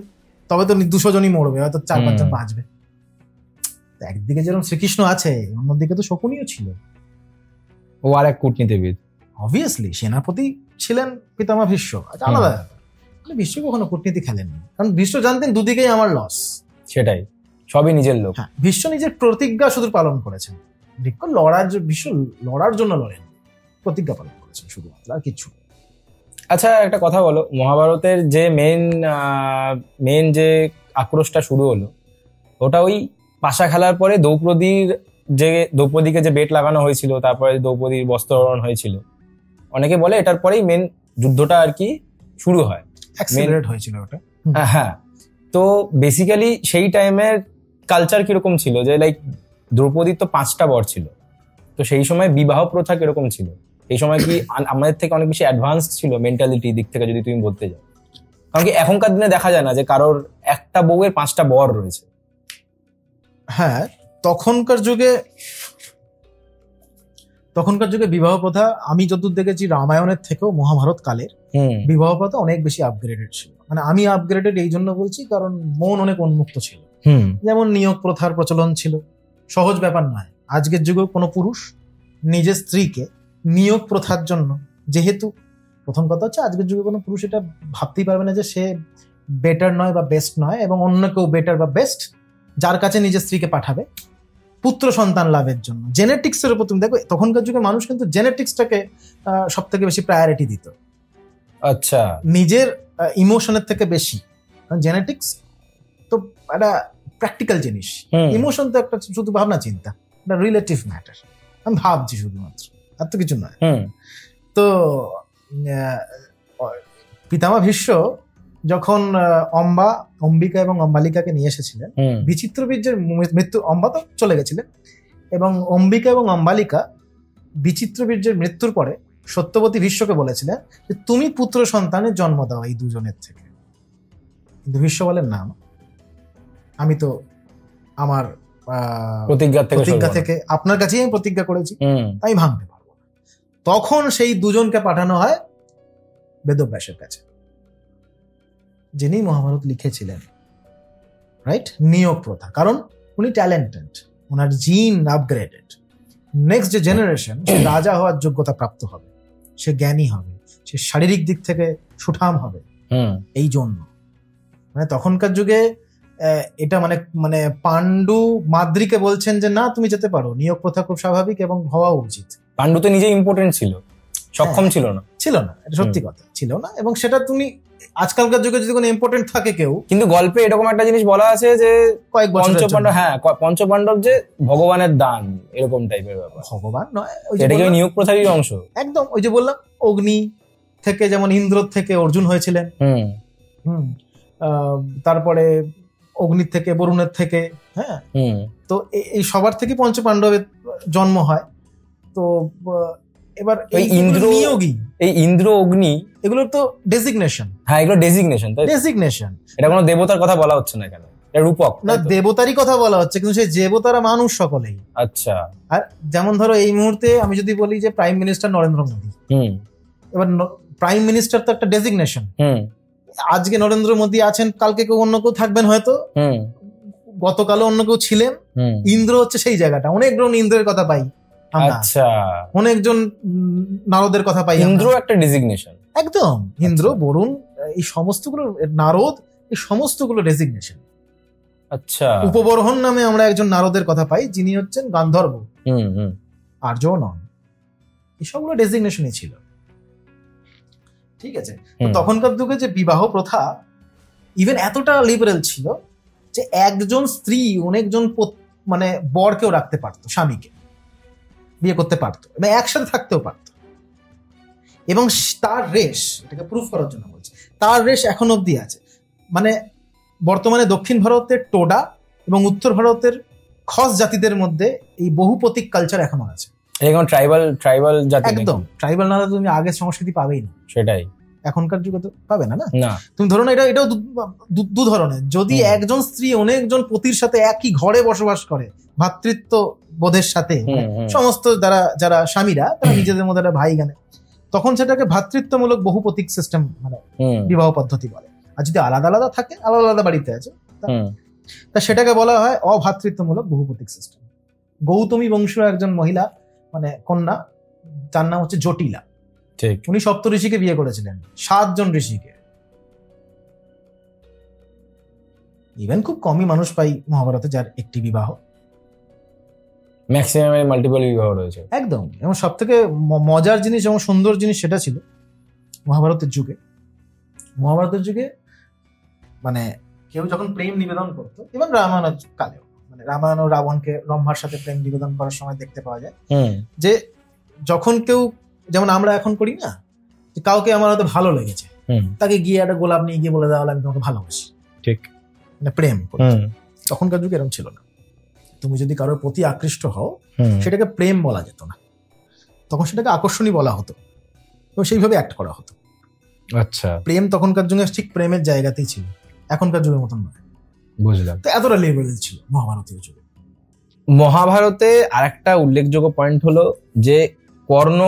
S2: তবে তো 200 জনই মরবে, হয়তো 4-5 জন বাঁচবে। একদিকে যেরকম শ্রীকৃষ্ণ আছে, অন্যদিকে তো শকুনিও ছিল।
S1: ও আর এক কূটনীতিবিদ,
S2: অবভিয়াসলি সেনাপতি ছিলেন পিতামহ ভীষ্ম, আলাদা। ভীষ্ম কখনো কূটনীতি খেলেননি, কারণ ভীষ্ম জানতেন দুদিকেই আমার লস।
S1: সেটাই, সবই নিজের লোক।
S2: ভীষ্ম নিজের প্রতিজ্ঞা শুধু পালন করেছেন, ভীষ্ম লড়ার জন্য লড়েন, প্রতিজ্ঞা পালন করেছেন শুধুমাত্র, আর কিছু।
S1: আচ্ছা একটা কথা বলো, মহাভারতের যে মেন যে আক্রোশটা শুরু হলো, ওটা ওই পাশা খেলার পরে দ্রৌপদীকে যে বেট লাগানো হয়েছিল, তারপরে দ্রৌপদীর বস্ত্রহরণ হয়েছিল, অনেকে বলে এটার পরেই মেন যুদ্ধটা আর কি শুরু হয়,
S2: অ্যাক্সিলারেট হয়েছিল ওটা।
S1: হ্যাঁ, তো বেসিক্যালি সেই টাইমের কালচার কিরকম ছিল, যে লাইক দ্রৌপদীর তো 5টা বর ছিল, তো সেই সময় বিবাহ প্রথা কিরকম ছিল? এই সময় কি আমাদের থেকে অনেক বেশি অ্যাডভান্স ছিল মেন্টালিটি দিক থেকে, যদি তুমি বলতে যাও? কারণ কি এখনকার দিনে দেখা যায় না যে কারোর একটা বউয়ের 5টা বর রয়েছে।
S2: হ্যাঁ, তখনকার যুগে বিবাহ প্রথা, আমি যতদূর দেখেছি রামায়ণের থেকেও মহাভারত কালের বিবাহ প্রথা অনেক বেশি আপগ্রেডেড ছিল। মানে আমি আপগ্রেডেড এই জন্য বলছি কারণ মন অনেক উন্মুক্ত ছিল। যেমন নিয়োগ প্রথার প্রচলন ছিল, সহজ ব্যাপার নয় আজকের যুগে কোনো পুরুষ নিজের স্ত্রীকে নিয়োগ প্রথার জন্য, যেহেতু প্রথম কথা হচ্ছে আজকের যুগে কোনো পুরুষ এটা ভাবতেই পারবে না যে সে বেটার নয় বা বেস্ট নয়, এবং অন্য কেউ বেটার বা বেস্ট যার কাছে নিজের স্ত্রীকে পাঠাবে পুত্র সন্তান লাভের জন্য। জেনেটিক্স এর উপর তুমি দেখো, তখনকার যুগে মানুষ কিন্তু জেনেটিক্সটাকে সব থেকে বেশি প্রায়োরিটি দিত,
S1: আচ্ছা,
S2: নিজের ইমোশনের থেকে বেশি। জেনেটিক্স তো একটা প্র্যাকটিক্যাল জিনিস, ইমোশন তো একটা শুধু ভাবনা চিন্তা, একটা রিলেটিভ ম্যাটার। আমি ভাবছি শুধুমাত্র, আর তো কিছু নয়। তো পিতামহ ভীষ্ম যখন অম্বিকা এবং অম্বালিকাকে নিয়ে এসেছিলেন, বিচিত্র বীর্যের মৃত্যু, অম্বা তো চলে গেছিলেন, এবং অম্বিকা এবং অম্বালিকা বিচিত্র বীর্যের মৃত্যুর পরে সত্যবতী ভীষ্মকে বলেছিলেন যে তুমি পুত্র সন্তানের জন্ম দাও এই দুজনের থেকে, কিন্তু ভীষ্ম বলেন না, আমি তো আমার প্রতিজ্ঞা থেকে আপনার কাছেই আমি প্রতিজ্ঞা করেছি, তাই ভাঙতে পারবো না। তখন সেই দুজনকে পাঠানো হয় বেদব্যাসের কাছে, যিনি মহাভারত লিখেছিলেন, রাইট? নিয়োগ প্রথা, কারণ উনি ট্যালেন্টেড, ওনার জিন আপগ্রেডেড, নেক্সট যে জেনারেশন সে রাজা হওয়ার যোগ্যতা প্রাপ্ত হবে, সে জ্ঞানী হবে, সে শারীরিক দিক থেকে সুঠাম হবে। এই জন্য মানে তখনকার যুগে এটা মানে মানে পাণ্ডু মাদ্রিকে বলছেন যে না তুমি যেতে পারো, নিয়োগ প্রথা খুব স্বাভাবিক এবং হওয়া উচিত।
S1: পাণ্ডু তো নিজে ইম্পর্টেন্ট ছিল, সক্ষম ছিল না,
S2: এটা সত্যি কথা ছিল না। এবং সেটা তুমি আজকালকার যুগে যদি কোনো ইম্পর্টেন্ট থাকে কেউ,
S1: কিন্তু গল্পে এরকম একটা জিনিস বলা আছে যে কয়েক পঞ্চপাণ্ডব, হ্যাঁ পঞ্চপাণ্ডব যে ভগবানের দান, এরকম টাইপের ব্যাপার।
S2: ভগবান নয়,
S1: এটা কি নিয়োগ প্রথারই অংশ?
S2: একদম, ওই যে বললাম অগ্নি থেকে যেমন ইন্দ্র থেকে অর্জুন হয়েছিলেন, তারপরে অগ্নির থেকে বরুণের থেকে, হ্যাঁ, তো এই সবার থেকে পঞ্চপাণ্ডবের জন্ম হয়। তো এবার এই
S1: ইন্দ্র অগ্নি
S2: এগুলোর তো ডেজিগনেশন,
S1: হ্যাঁ এগুলো ডেজিগনেশন,
S2: ডেজিগনেশন।
S1: এটা কোনো দেবতার কথা বলা হচ্ছে না, কেন এটা রূপক
S2: না, দেবতারই কথা বলা হচ্ছে, কিন্তু সেই দেবতারা মানুষ সকলেই।
S1: আচ্ছা,
S2: আর যেমন ধরো এই মুহূর্তে আমি যদি বলি যে প্রাইম মিনিস্টার নরেন্দ্র মোদী, এবার প্রাইম মিনিস্টার তো একটা ডেজিগনেশন। আজকে নরেন্দ্র মোদী আছেন, কালকে কেউ অন্য কেউ থাকবেন, হয়তো গতকালও অন্য কেউ ছিলেন। ইন্দ্র হচ্ছে সেই জায়গাটা, অনেকজন ইন্দ্রের কথা পাই,
S1: আচ্ছা
S2: অনেকজন নারদের কথা পাই।
S1: ইন্দ্র একটা ডেজিগনেশন,
S2: একদম। ইন্দ্র, বরুণ, এই সমস্তগুলো, নারদ, এই সমস্তগুলো ডেজিগনেশন।
S1: আচ্ছা,
S2: উপবর্হন নামে আমরা একজন নারদের কথা পাই, যিনি হচ্ছেন গান্ধর্ব, আর্য নন। এসবগুলো ডেজিগনেশনই ছিল, ঠিক আছে? তখনকার যুগে যে বিবাহ প্রথা ইভেন এতটা লিবারেল ছিল যে একজন স্ত্রী অনেকজন মানে বরকেও রাখতে পারতো, স্বামীকে বিয়ে করতে পারতো এবং একসাথে থাকতেও পারতো। এবং তার রেশ, এটাকে প্রুফ করার জন্য বলছি, তার রেশ এখন অব্দি আছে। মানে বর্তমানে দক্ষিণ ভারতের টোডা এবং উত্তর ভারতের খস জাতিদের মধ্যে এই বহুপতিক কালচার এখনো আছে।
S1: এখন ট্রাইবাল জাতি,
S2: একদম ট্রাইবাল না তুমি আগের সংস্কৃতি পাবেই না।
S1: সেটাই,
S2: এখনকার যুগে তো পাবে না। তুমি ধরো না, এটাও দু ধরনের। যদি একজন স্ত্রী অনেকজন পতির সাথে একই ঘরে বসবাস করে, ভ্রাতৃত্ব বোধের সাথে, সমস্ত যারা স্বামীরা তারা নিজেদের মধ্যে একটা ভাই গানে, তখন সেটাকে ভ্রাতৃত্বমূলক বহুপতিক সিস্টেম মানে বিবাহ পদ্ধতি বলে। আর যদি আলাদা আলাদা থাকে, আলাদা আলাদা বাড়িতে আছে, তা সেটাকে বলা হয় অভ্রাতৃত্বমূলক বহুপতিক সিস্টেম। গৌতমী বংশীয় একজন মহিলা মানে কন্যা, যার নাম হচ্ছে জটিলা, উনি 7 ঋষিকে বিয়ে করেছিলেন, 7 জন ঋষিকে। ইভেন খুব কমই মানুষ পাই মহাভারতে যার একটি বিবাহ,
S1: ম্যাক্সিমাম মাল্টিপল বিবাহ রয়েছে।
S2: একদম। এবং সব থেকে মজার জিনিস এবং সুন্দর জিনিস সেটা ছিল মহাভারতের যুগে মানে কেউ যখন প্রেম নিবেদন করতো, এবং রামায়ণ কালেও, মানে রামায়ণ ও রাবণকে ব্রহ্মার সাথে প্রেম নিবেদন করার সময় দেখতে পাওয়া যায় যে যখন কেউ, যেমন আমরা এখন করি না, কাউকে আমার হয়তো ভালো লেগেছে, তাকে গিয়ে একটা গোলাপ নিয়ে গিয়ে বলে দেওয়া হলো আমি তোমাকে ভালোবাসি, ঠিক, মানে প্রেম। তখনকার যুগে এরকম ছিল না। তুমি যদি কারোর প্রতি আকৃষ্ট হও, সেটাকে প্রেম বলা যেত না, তখন সেটাকে আকর্ষণী বলা হতো, তো সেইভাবে অ্যাক্ট করা হতো।
S1: আচ্ছা,
S2: প্রেম তখনকার যুগে ঠিক প্রেমের জায়গাতেই ছিল, এখনকার যুগের মতন নয়।
S1: বুঝলাম।
S2: তো এতটা লেভেল ছিল মহাভারতীয় যুগে।
S1: মহাভারতে আরেকটা উল্লেখযোগ্য পয়েন্ট হলো যে কর্ণ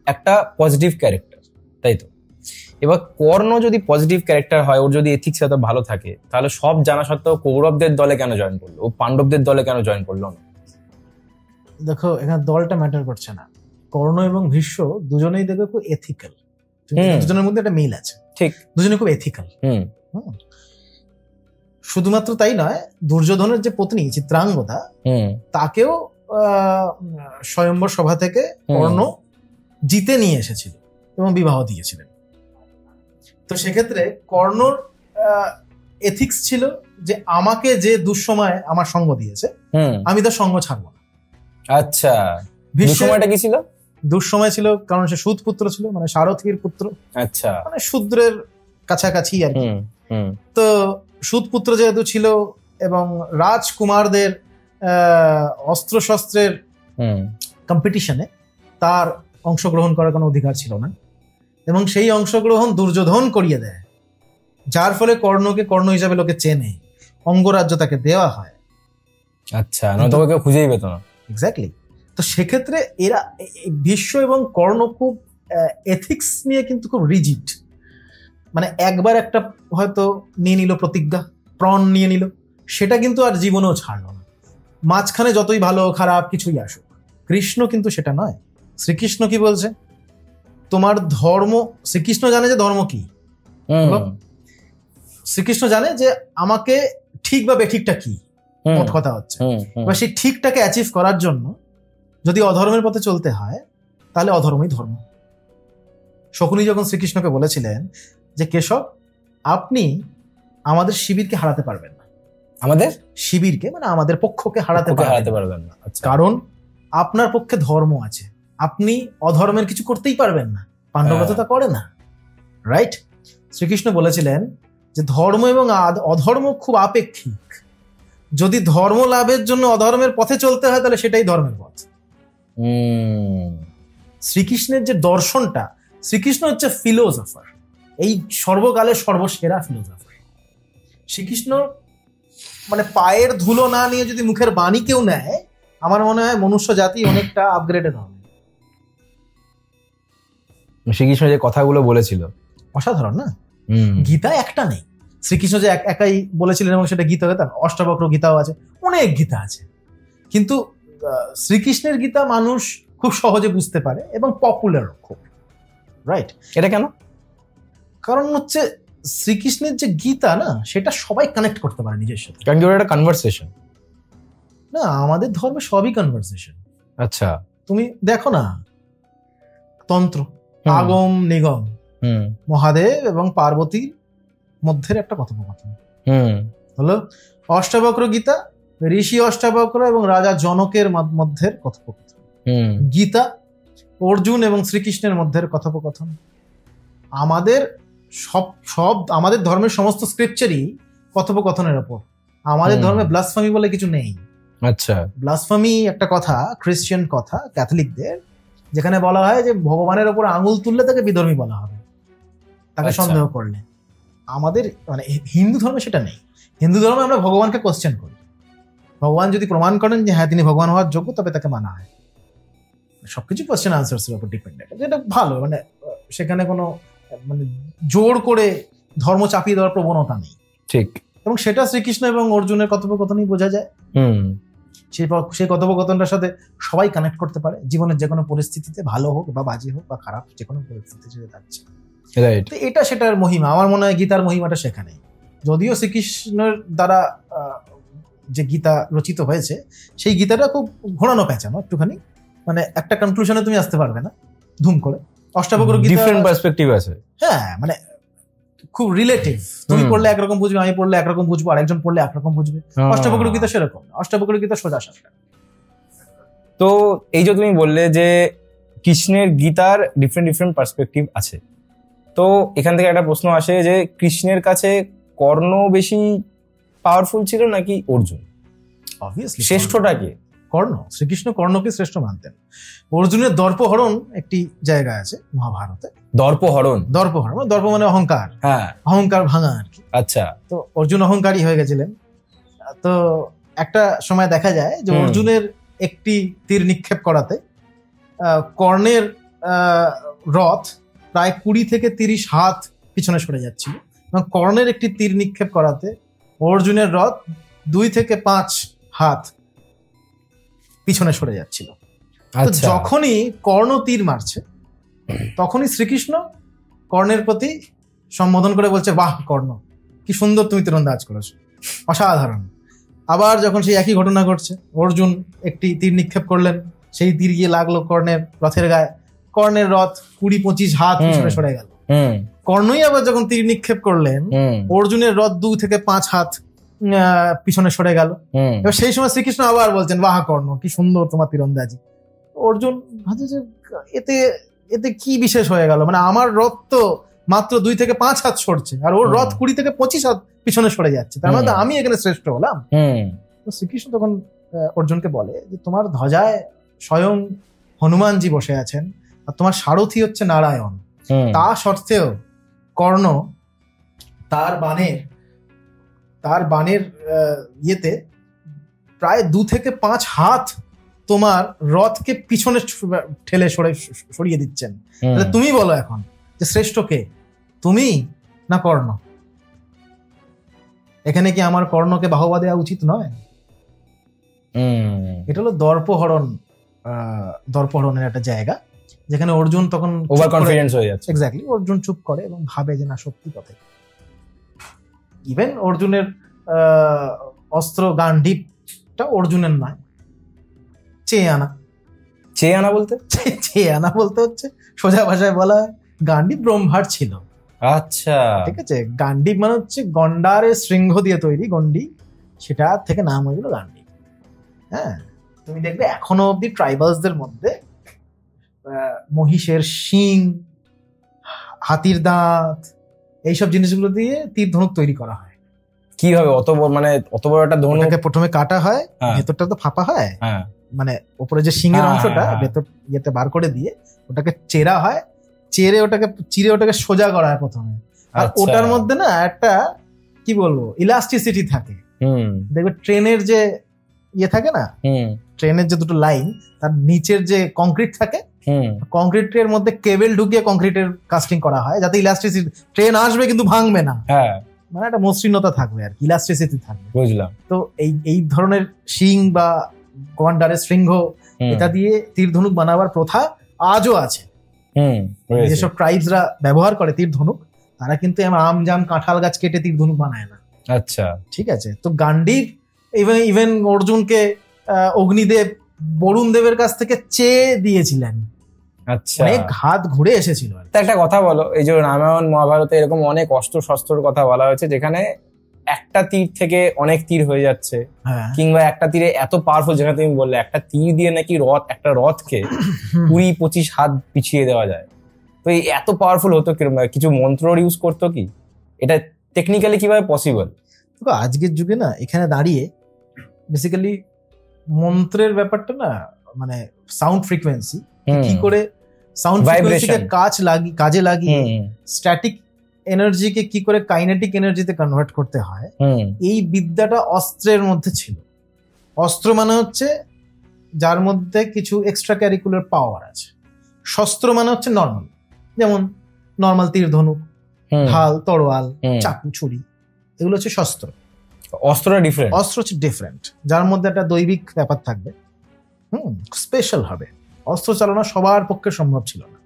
S1: একটা পজিটিভ ক্যারেক্টার, তাই তো? এবার কর্ণ যদি পজিটিভ ক্যারেক্টার হয়, ওর যদি এথিক্স এত ভালো থাকে, তাহলে সব জানা সত্ত্বেও কৌরবদের দলে কেন জয়েন করলো, ও পাণ্ডবদের দলে কেন জয়েন করলো না?
S2: দেখো, এখানে দলটা ম্যাটার করছে না। কর্ণ এবং ভীষ্ম দুজনেই দেখবে খুব এথিক্যাল, দুজনের মধ্যে একটা মিল আছে, ঠিক, দুজনে খুব এথিক্যাল। শুধুমাত্র তাই নয়, দুর্যোধনের যে পত্নী চিত্রাঙ্গদা, তাকেও স্বয়ম্বর সভা থেকে কর্ণ জিতে নিয়ে এসেছিল এবং বিবাহ দিয়েছিলেন। তো সেক্ষেত্রে কর্ণর এথিক্স ছিল যে আমাকে যে দুঃসময় আমার সঙ্গ দিয়েছে, আমি তার সঙ্গ ছাড়বো না।
S1: আচ্ছা, দুঃসময়টা কি ছিল?
S2: দুঃসময় ছিল কারণ সে সুত পুত্র ছিল, মানে সারথীর পুত্র। আচ্ছা, মানে শূদ্রের কাছাকাছি আর কি। তো সুত পুত্র যেহেতু ছিল এবং রাজকুমারদের অস্ত্র শস্ত্রের কম্পিটিশনে তার অংশগ্রহণ করার কোনো অধিকার ছিল না, এবং সেই অংশগ্রহণ দুর্যোধন করিয়ে দেয়, যার ফলে কর্ণকে কর্ণ হিসাবে লোকে চেনে, অঙ্গরাজ্য তাকে দেওয়া হয়।
S1: আচ্ছা, নয়তো কেউ খুঁজেই পেত না।
S2: এক্স্যাক্টলি। তো সেক্ষেত্রে এরা ভীষ্ম এবং কর্ণ খুব এথিক্স নিয়ে কিন্তু খুব রিজিড, মানে একবার একটা হয়তো নিয়ে নিল প্রতিজ্ঞা, প্রণ নিয়ে নিল, সেটা কিন্তু আর জীবনেও ছাড়লো না, মাঝখানে যতই ভালো খারাপ কিছুই আসুক। কৃষ্ণ কিন্তু সেটা নয়। শ্রীকৃষ্ণ কি বলছে, তোমার ধর্ম, শ্রীকৃষ্ণ জানে যে ধর্ম কি, শ্রীকৃষ্ণ জানে যে আমাকে ঠিক বা বেঠিকটা কি, মোট কথা হচ্ছে। এবার সেই ঠিকটাকে অ্যাচিভ করার জন্য যদি অধর্মের পথে চলতে হয় তাহলে অধর্মই ধর্ম। শকুনি যখন শ্রীকৃষ্ণকে বলেছিলেন যে কেশব, আপনি আমাদের শিবিরকে হারাতে পারবেন না, আমাদের শিবিরকে মানে আমাদের পক্ষকে হারাতে পারবেন না, কারণ আপনার পক্ষে ধর্ম আছে, আপনি অধর্মের কিছু করতেই পারবেন না, পাণ্ডবরা তো তা করে না, রাইট? শ্রীকৃষ্ণ বলেছিলেন যে ধর্ম এবং অধর্ম খুব আপেক্ষিক, যদি ধর্ম লাভের জন্য অধর্মের পথে চলতে হয় তাহলে সেটাই ধর্মের পথ। শ্রীকৃষ্ণের যে দর্শনটা, শ্রীকৃষ্ণ হচ্ছে ফিলোসফার, এই সর্বকালের সর্বসেরা ফিলোসফার। শ্রীকৃষ্ণ মানে পায়ের ধুলো না নিয়ে যদি মুখের বাণী কেউ নেয়, আমার মনে হয় মনুষ্য জাতি অনেকটা আপগ্রেডেড হবে।
S1: শ্রীকৃষ্ণ যে কথাগুলো বলেছিল
S2: অসাধারণ না? গীতা একটা নেই, শ্রীকৃষ্ণ যে একাই বলেছিলেন এবং সেটা গীতা, অষ্টাবক্র গীতাও আছে, অনেক গীতা আছে, কিন্তু শ্রীকৃষ্ণের গীতা মানুষ খুব সহজে বুঝতে পারে এবং পপুলার খুব, রাইট?
S1: এটা কেন?
S2: কারণ হচ্ছে শ্রীকৃষ্ণের যে গীতা না, সেটা সবাই কানেক্ট করতে পারে নিজের সাথে,
S1: কারণ কি ওটা কনভারসেশন
S2: না, আমাদের ধর্মে সবই কনভারসেশন।
S1: আচ্ছা,
S2: তুমি দেখো না, তন্ত্র, আগম নিগম, মহাদেব এবং পার্বতীর মধ্যের একটা কথোপকথন হলো। অষ্টাবক্র গীতা, ঋষি অষ্টাবক্র এবং রাজা জনকের মধ্যের কথোপকথন। গীতা অর্জুন এবং শ্রীকৃষ্ণের মধ্যের কথোপকথন। আমাদের সব আমাদের ধর্মের সমস্ত স্ক্রিপচারই কথোপকথনের ওপর। আমাদের ধর্মে ব্লাসফেমি বলে কিছু নেই।
S1: আচ্ছা,
S2: ব্লাসফেমি একটা কথা, খ্রিস্টান কথা, ক্যাথলিকদের, যেখানে বলা হয় যে ভগবানের ওপর আঙুল তুললে তাকে বিধর্মী বলা হবে, তাকে সন্দেহ করলে। আমাদের মানে হিন্দু ধর্মে সেটা নেই। হিন্দু ধর্মে আমরা ভগবানকে কোশ্চেন করি, ভগবান যদি প্রমাণ করেন যে হ্যাঁ তিনি ভগবান হওয়ার যোগ্য, তবে তাকে মানা হয়। সবকিছু কোশ্চেন আনসার্স এর উপর ডিপেন্ডেন্ট, যেটা ভালো, মানে সেখানে কোনো মানে জোর করে ধর্ম চাপিয়ে দেওয়ার প্রবণতা নেই।
S1: ঠিক।
S2: এবং সেটা শ্রীকৃষ্ণ এবং অর্জুনের কথোপকথনই বোঝা যায়। সেই কথোপকথনটার সাথে সবাই কানেক্ট করতে পারে, জীবনের যে কোনো পরিস্থিতিতে, ভালো হোক বা বাজে হোক বা খারাপ, যে কোনো পরিস্থিতিতে থাকছে। এটা সেটার মহিমা। আমার মনে হয় গীতার মহিমাটা সেখানে। যদিও শ্রীকৃষ্ণের দ্বারা যে গীতা রচিত হয়েছে, সেই গীতাটা খুব ঘোরানো পেঁচানো একটুখানি, মানে একটা কনক্লুশনে তুমি আসতে পারবে না ধুম করে। অষ্টাবক্র গীতা
S1: ডিফারেন্ট পার্সপেক্টিভ আছে,
S2: হ্যাঁ, মানে খুব রিলেটিভ। তুমি পড়লে একরকম বুঝবে, আমি পড়লে একরকম বুঝবো, আরেকজন পড়লে একরকম বুঝবে। অষ্টাবক্র গীতা সেরকম, অষ্টাবক্র গীতা সোজা সাপটা।
S1: তো এই যে তুমি বললে যে কৃষ্ণের গীতার ডিফারেন্ট পার্সপেক্টিভ আছে, তো এখান থেকে একটা প্রশ্ন আসে যে কৃষ্ণের কাছে কর্ণ বেশি পাওয়ারফুল ছিল নাকি অর্জুন?
S2: অবভিয়াসলি
S1: শ্রেষ্ঠটা কে?
S2: কর্ণ। শ্রীকৃষ্ণ কর্ণকে শ্রেষ্ঠ মানতেন। অর্জুনের দর্পহরণ একটি জায়গা আছে মহাভারতে।
S1: দর্পহরণ?
S2: দর্প মানে অহংকার,
S1: হ্যাঁ,
S2: অহংকার ভাঙা আর কি।
S1: আচ্ছা,
S2: তো অর্জুন অহংকারী হয়ে গেছিলেন। তো একটা সময় দেখা যায় যে অর্জুনের একটি তীর নিক্ষেপ করাতে কর্ণের রথ প্রায় 20 থেকে 30 হাত পিছনে সরে যাচ্ছিল, এবং কর্ণের একটি তীর নিক্ষেপ করাতে অর্জুনের রথ 2 থেকে 5 হাত পিছনে সরে যাচ্ছিল। যখনই কর্ণ তীর মারছে, তখনই শ্রীকৃষ্ণ কর্ণের প্রতি সম্বোধন করে বলছে, বাহ কর্ণ, কি সুন্দর তুমি তীরন্দাজ করেছো, অসাধারণ। আবার যখন সেই একই ঘটনা ঘটছে, অর্জুন একটি তীর নিক্ষেপ করলেন, সেই তীর গিয়ে লাগলো কর্ণের রথের গায়ে, কর্ণের রথ 20-25 হাত পিছনে সরে গেল। কর্ণই আবার যখন তীর নিক্ষেপ করলেন, অর্জুনের রথ 2 থেকে 5 হাত পিছনে সরে গেল। এবার সেই সময় শ্রীকৃষ্ণ আবার বলছেন, বাহ কর্ণ, কি সুন্দর তোমার তীরন্দাজি। অর্জুন ভাবছে যে এতে কি বিশেষ হয়ে গেল, মানে আমার রথ তো মাত্র 2 থেকে 5 হাত সরছে, আর ওর রথ 20 থেকে 25 হাত পিছনে সরে যাচ্ছে, তার মানে আমি এখানে শ্রেষ্ঠ হলাম। শ্রীকৃষ্ণ তখন অর্জুনকে বলে যে তোমার ধ্বজায় স্বয়ং হনুমানজি বসে আছেন, আর তোমার সারথি হচ্ছে নারায়ণ। তা সত্ত্বেও কর্ণ তার বাণের ইয়েতে প্রায় 2 থেকে 5 হাত তোমার রথকে পিছনে ঠেলে সরিয়ে দিচ্ছেন। তাহলে তুমি বলো এখন যে শ্রেষ্ঠ কে, তুমি না কর্ণ? এখানে কি আমার কর্ণকে বাহবা দেওয়া উচিত নয়? এটা হলো দর্পহরণের একটা জায়গা, যেখানে অর্জুন তখন
S1: ওভার কনফিডেন্স হয়ে যাচ্ছে।
S2: এক্স্যাক্টলি, অর্জুন চুপ করে এবং ভাবে যে না, সত্যি কথা। ইভেন অর্জুনের অস্ত্র গান্ডীবটা অর্জুনের নয়, চেয়ে আনা বলতে হচ্ছে সোজা ভাষায় বলা হয় গান্ডীব ব্রহ্মার ছিল।
S1: আচ্ছা,
S2: ঠিক আছে। গান্ডীব মানে হচ্ছে গন্ডারের শৃঙ্গ দিয়ে তৈরি গন্ডি, সেটা থেকে নাম হয়ে গেল গান্ডীব। হ্যাঁ, তুমি দেখবে এখনো অব্দি ট্রাইবালসদের মধ্যে মহিষের শিং, হাতির দাঁত, এইসব জিনিসগুলো দিয়ে তীর ধনুক তৈরি করা হয়।
S1: কিভাবে অত বড় একটা ধনুককে
S2: প্রথমে কাটা হয়, ভেতরটা তো ফাঁপা হয়, মানে উপরে যে শিঙের অংশটা ভেতর ইয়েতে বার করে দিয়ে ওটাকে চেরা হয়, চিরে ওটাকে সোজা করা হয় প্রথমে। আর ওটার মধ্যে না একটা কি বলবো ইলাস্টিসিটি থাকে। দেখবে ট্রেনের যে ইয়ে থাকে না, ট্রেনের যে দুটো লাইন, তার নিচের যে কংক্রিট থাকে, কংক্রিটের মধ্যে কেবল ঢুকিয়ে কংক্রিটের কাস্টিং করা হয় যাতে ইলাস্টিসিটি, ট্রেন আসবে কিন্তু ভাঙবে না, মানে একটা মসৃণতা থাকবে আর কি, ইলাস্টিসিটি থাকবে। বুঝলাম। তো এই ধরনের শিং বা গন্ডারের শৃঙ্গ, এটা দিয়ে তীর ধনুক বানাবার প্রথা আজও আছে। যেসব ট্রাইবসরা ব্যবহার করে তীর ধনুক, তারা কিন্তু আম জাম কাঁঠাল গাছ কেটে তীর ধনুক বানায় না। আচ্ছা, ঠিক আছে। তো গান্ডীব ইভেন অর্জুনকে অগ্নিদেব বরুণ দেবের কাছ থেকে চেয়ে দিয়েছিলেন। আচ্ছা, অনেক হাত ঘুরে এসেছিল।
S1: একটা কথা বলো, এই যে রামায়ণ মহাভারতে এরকম অনেক অস্ত্র শস্ত্রের কথা বলা হয়েছে, যেখানে একটা তীর থেকে অনেক তীর হয়ে যাচ্ছে, কিংবা একটা তীরে এত পাওয়ারফুল, যেখানে তুমি বললে একটা তীর দিয়ে নাকি একটা রথকে 20-25 হাত পিছিয়ে দেওয়া যায়। তো এই এত পাওয়ারফুল হতো কিরকম? কিছু মন্ত্র ইউজ করতো কি? এটা টেকনিক্যালি কিভাবে পসিবল?
S2: আজকের যুগে না, এখানে দাঁড়িয়ে বেসিক্যালি মন্ত্রের ব্যাপারটা না, মানে সাউন্ড ফ্রিকোয়েন্সি কি করে, সাউন্ড ফ্রিকোয়েন্সিকে কাজে লাগিয়ে স্ট্যাটিক এনার্জিকে কি করে কাইনেটিক এনার্জিতে কনভার্ট করতে হয়, এই বিদ্যাটা অস্ত্রের মধ্যে ছিল। অস্ত্র মানে হচ্ছে যার মধ্যে কিছু এক্সট্রা ক্যারিকুলার পাওয়ার আছে। শস্ত্র মানে হচ্ছে নর্মাল, যেমন নর্মাল তীর ধনুক, ঢাল, তরোয়াল, চাকু, ছুরি, এগুলো হচ্ছে শস্ত্র। অস্ত্র হচ্ছে ডিফারেন্ট, যার মধ্যে একটা দৈবিক ব্যাপার থাকবে, স্পেশাল হবে। অস্ত্র চালানো সবার পক্ষে সম্ভব ছিল না।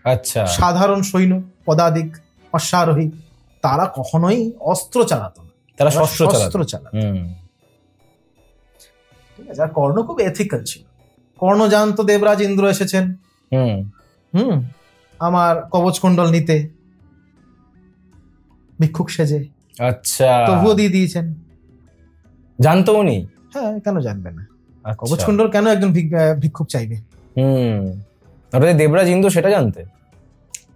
S2: আচ্ছা, সাধারণ সৈন্য, পদাতিক, অশ্বারোহী, তারা কখনোই অস্ত্র চালাতো না, তারা শস্ত্র চালাতো। ঠিক আছে। আর কর্ণ খুব এথিক্যাল ছিল। কর্ণ জানতো দেবরাজ ইন্দ্র এসেছেন আমার কবচ কুণ্ডল নিতে ভিক্ষুক সেজে। আচ্ছা, তবুও দিয়ে দিয়েছেন। জানতো উনি? হ্যাঁ, কেন জানবে না? কবচ কুণ্ডল কেন একজন ভিক্ষুক চাইবে?
S1: দেবরাজ ইন্দ্র সেটা জানতে?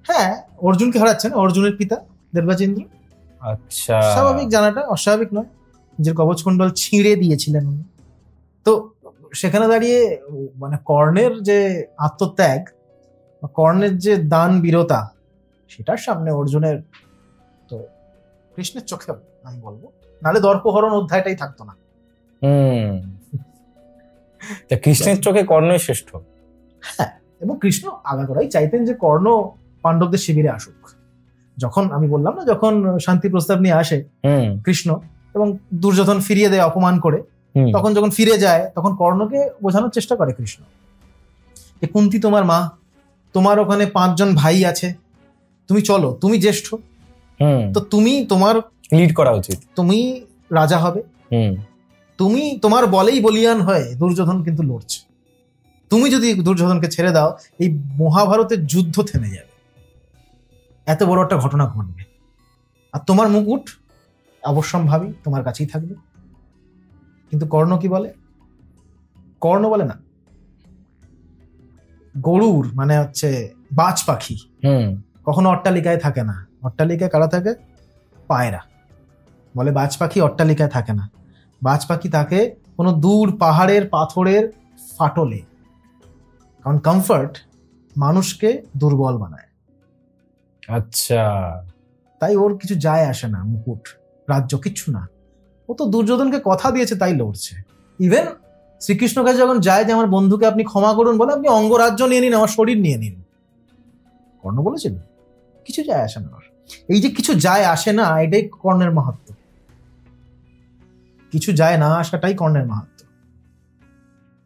S2: হ্যাঁ, অর্জুনকে হারাচ্ছেন, অর্জুনের পিতা দেবরাজ ইন্দ্র। আচ্ছা, স্বাভাবিক জানাটা, অস্বাভাবিক নয়। নিজের কবচ কুণ্ডল ছিঁড়ে দিয়েছিলেন উনি। তো সেখানে দাঁড়িয়ে মানে কর্ণের যে আত্মত্যাগ, কর্ণের যে দান বীরতা, সেটার সামনে অর্জুনের, তো কৃষ্ণের চোখে আমি বলবো, নাহলে দর্পহরণ অধ্যায়টাই থাকতো না।
S1: কৃষ্ণের চোখে কর্ণই শ্রেষ্ঠ।
S2: হ্যাঁ, এবং কৃষ্ণ আগাগোড়াই চাইতেন যে কর্ণ পাণ্ডবদের শিবিরে আসুক। যখন আমি বললাম না, যখন শান্তি প্রস্তাব নিয়ে আসে কৃষ্ণ এবং দুর্যোধন ফিরিয়ে দেয় অপমান করে, তখন যখন ফিরে যায়, তখন কর্ণকে বোঝানোর চেষ্টা করে কৃষ্ণ যে কুন্তী তোমার মা, তোমার ওখানে 5 জন ভাই আছে, তুমি চলো, তুমি জ্যেষ্ঠ, তো তুমি তোমার
S1: লিড করা উচিত,
S2: তুমি রাজা হবে, তুমি তোমার বলেই বলিয়ান হয়ে দুর্যোধন কিন্তু লড়ছে, তুমি যদি দুর্যোধনকে ছেড়ে দাও, এই মহাভারতের যুদ্ধ থেমে যাবে, এত বড় একটা ঘটনা ঘটবে, আর তোমার মুকুট অবশ্যম্ভাবী তোমার কাছেই থাকবে। কিন্তু কর্ণ কি বলে? কর্ণ বলে না, গরুর মানে হচ্ছে বাজ পাখি কখনো অট্টালিকায় থাকে না। অট্টালিকায় কারা থাকে? পায়রা। বলে বাজ পাখি অট্টালিকায় থাকে না, বাজ পাখি থাকে কোনো দূর পাহাড়ের পাথরের ফাটলে, কারণ কমফর্ট মানুষকে দুর্বল বানায়।
S1: আচ্ছা,
S2: তাই ওর কিছু যায় আসে না, মুকুট রাজ্য কিচ্ছু না, ও তো দুর্যোধনকে কথা দিয়েছে তাই লড়ছে। ইভেন শ্রীকৃষ্ণ কাছে যখন যায় যে আমার বন্ধুকে আপনি ক্ষমা করুন, বলে আপনি অঙ্গরাজ্য নিয়ে নিন, আমার শরীর নিয়ে নিন, কর্ণ বলেছিল কিছু যায় আসে না। এই যে কিছু যায় আসে না, এটাই কর্ণের মাহাত্ম্য। কিছু যায় না আসাটাই কর্ণের মাহাত্ম্য।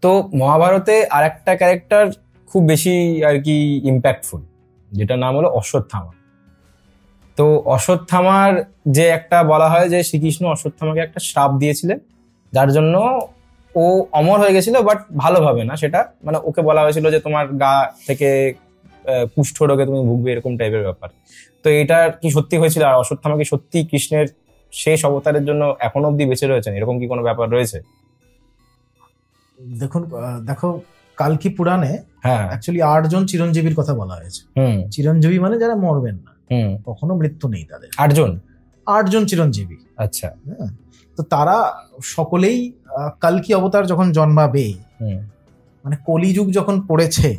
S1: তো মহাভারতে আর একটা ক্যারেক্টার খুব বেশি আর কি ইম্প্যাক্টফুল, যেটা নাম হলো অশ্বত্থামা। তো অশ্বত্থামার যে একটা বলা হয় যে শ্রীকৃষ্ণ অশ্বত্থামাকে একটা শ্রাপ দিয়েছিলেন, যার জন্য ও অমর হয়ে গেছিল, বাট ভালোভাবে না সেটা, মানে ওকে বলা হয়েছিল যে তোমার গা থেকে কুষ্ঠ রোগে তুমি ভুগবে, এরকম টাইপের ব্যাপার। তো এটা কি সত্যি হয়েছিল? আর অশ্বত্থামা কি সত্যি কৃষ্ণের শেষ অবতারের জন্য এখনো অব্দি বেঁচে রয়েছেন, এরকম কি কোনো ব্যাপার রয়েছে?
S2: দেখো কালকি পুরাণে অ্যাকচুয়ালি 8 জন চিরঞ্জীবীর কথা বলা হয়েছে। চিরঞ্জীবী মানে যারা মরবেন না, কখনো মৃত্যু নেই তাদের। 8 জন চিরঞ্জীবী।
S1: আচ্ছা,
S2: তো তারা সকলেই কালকি অবতার যখন জন্মাবে, মানে কলিযুগ যখন পড়েছে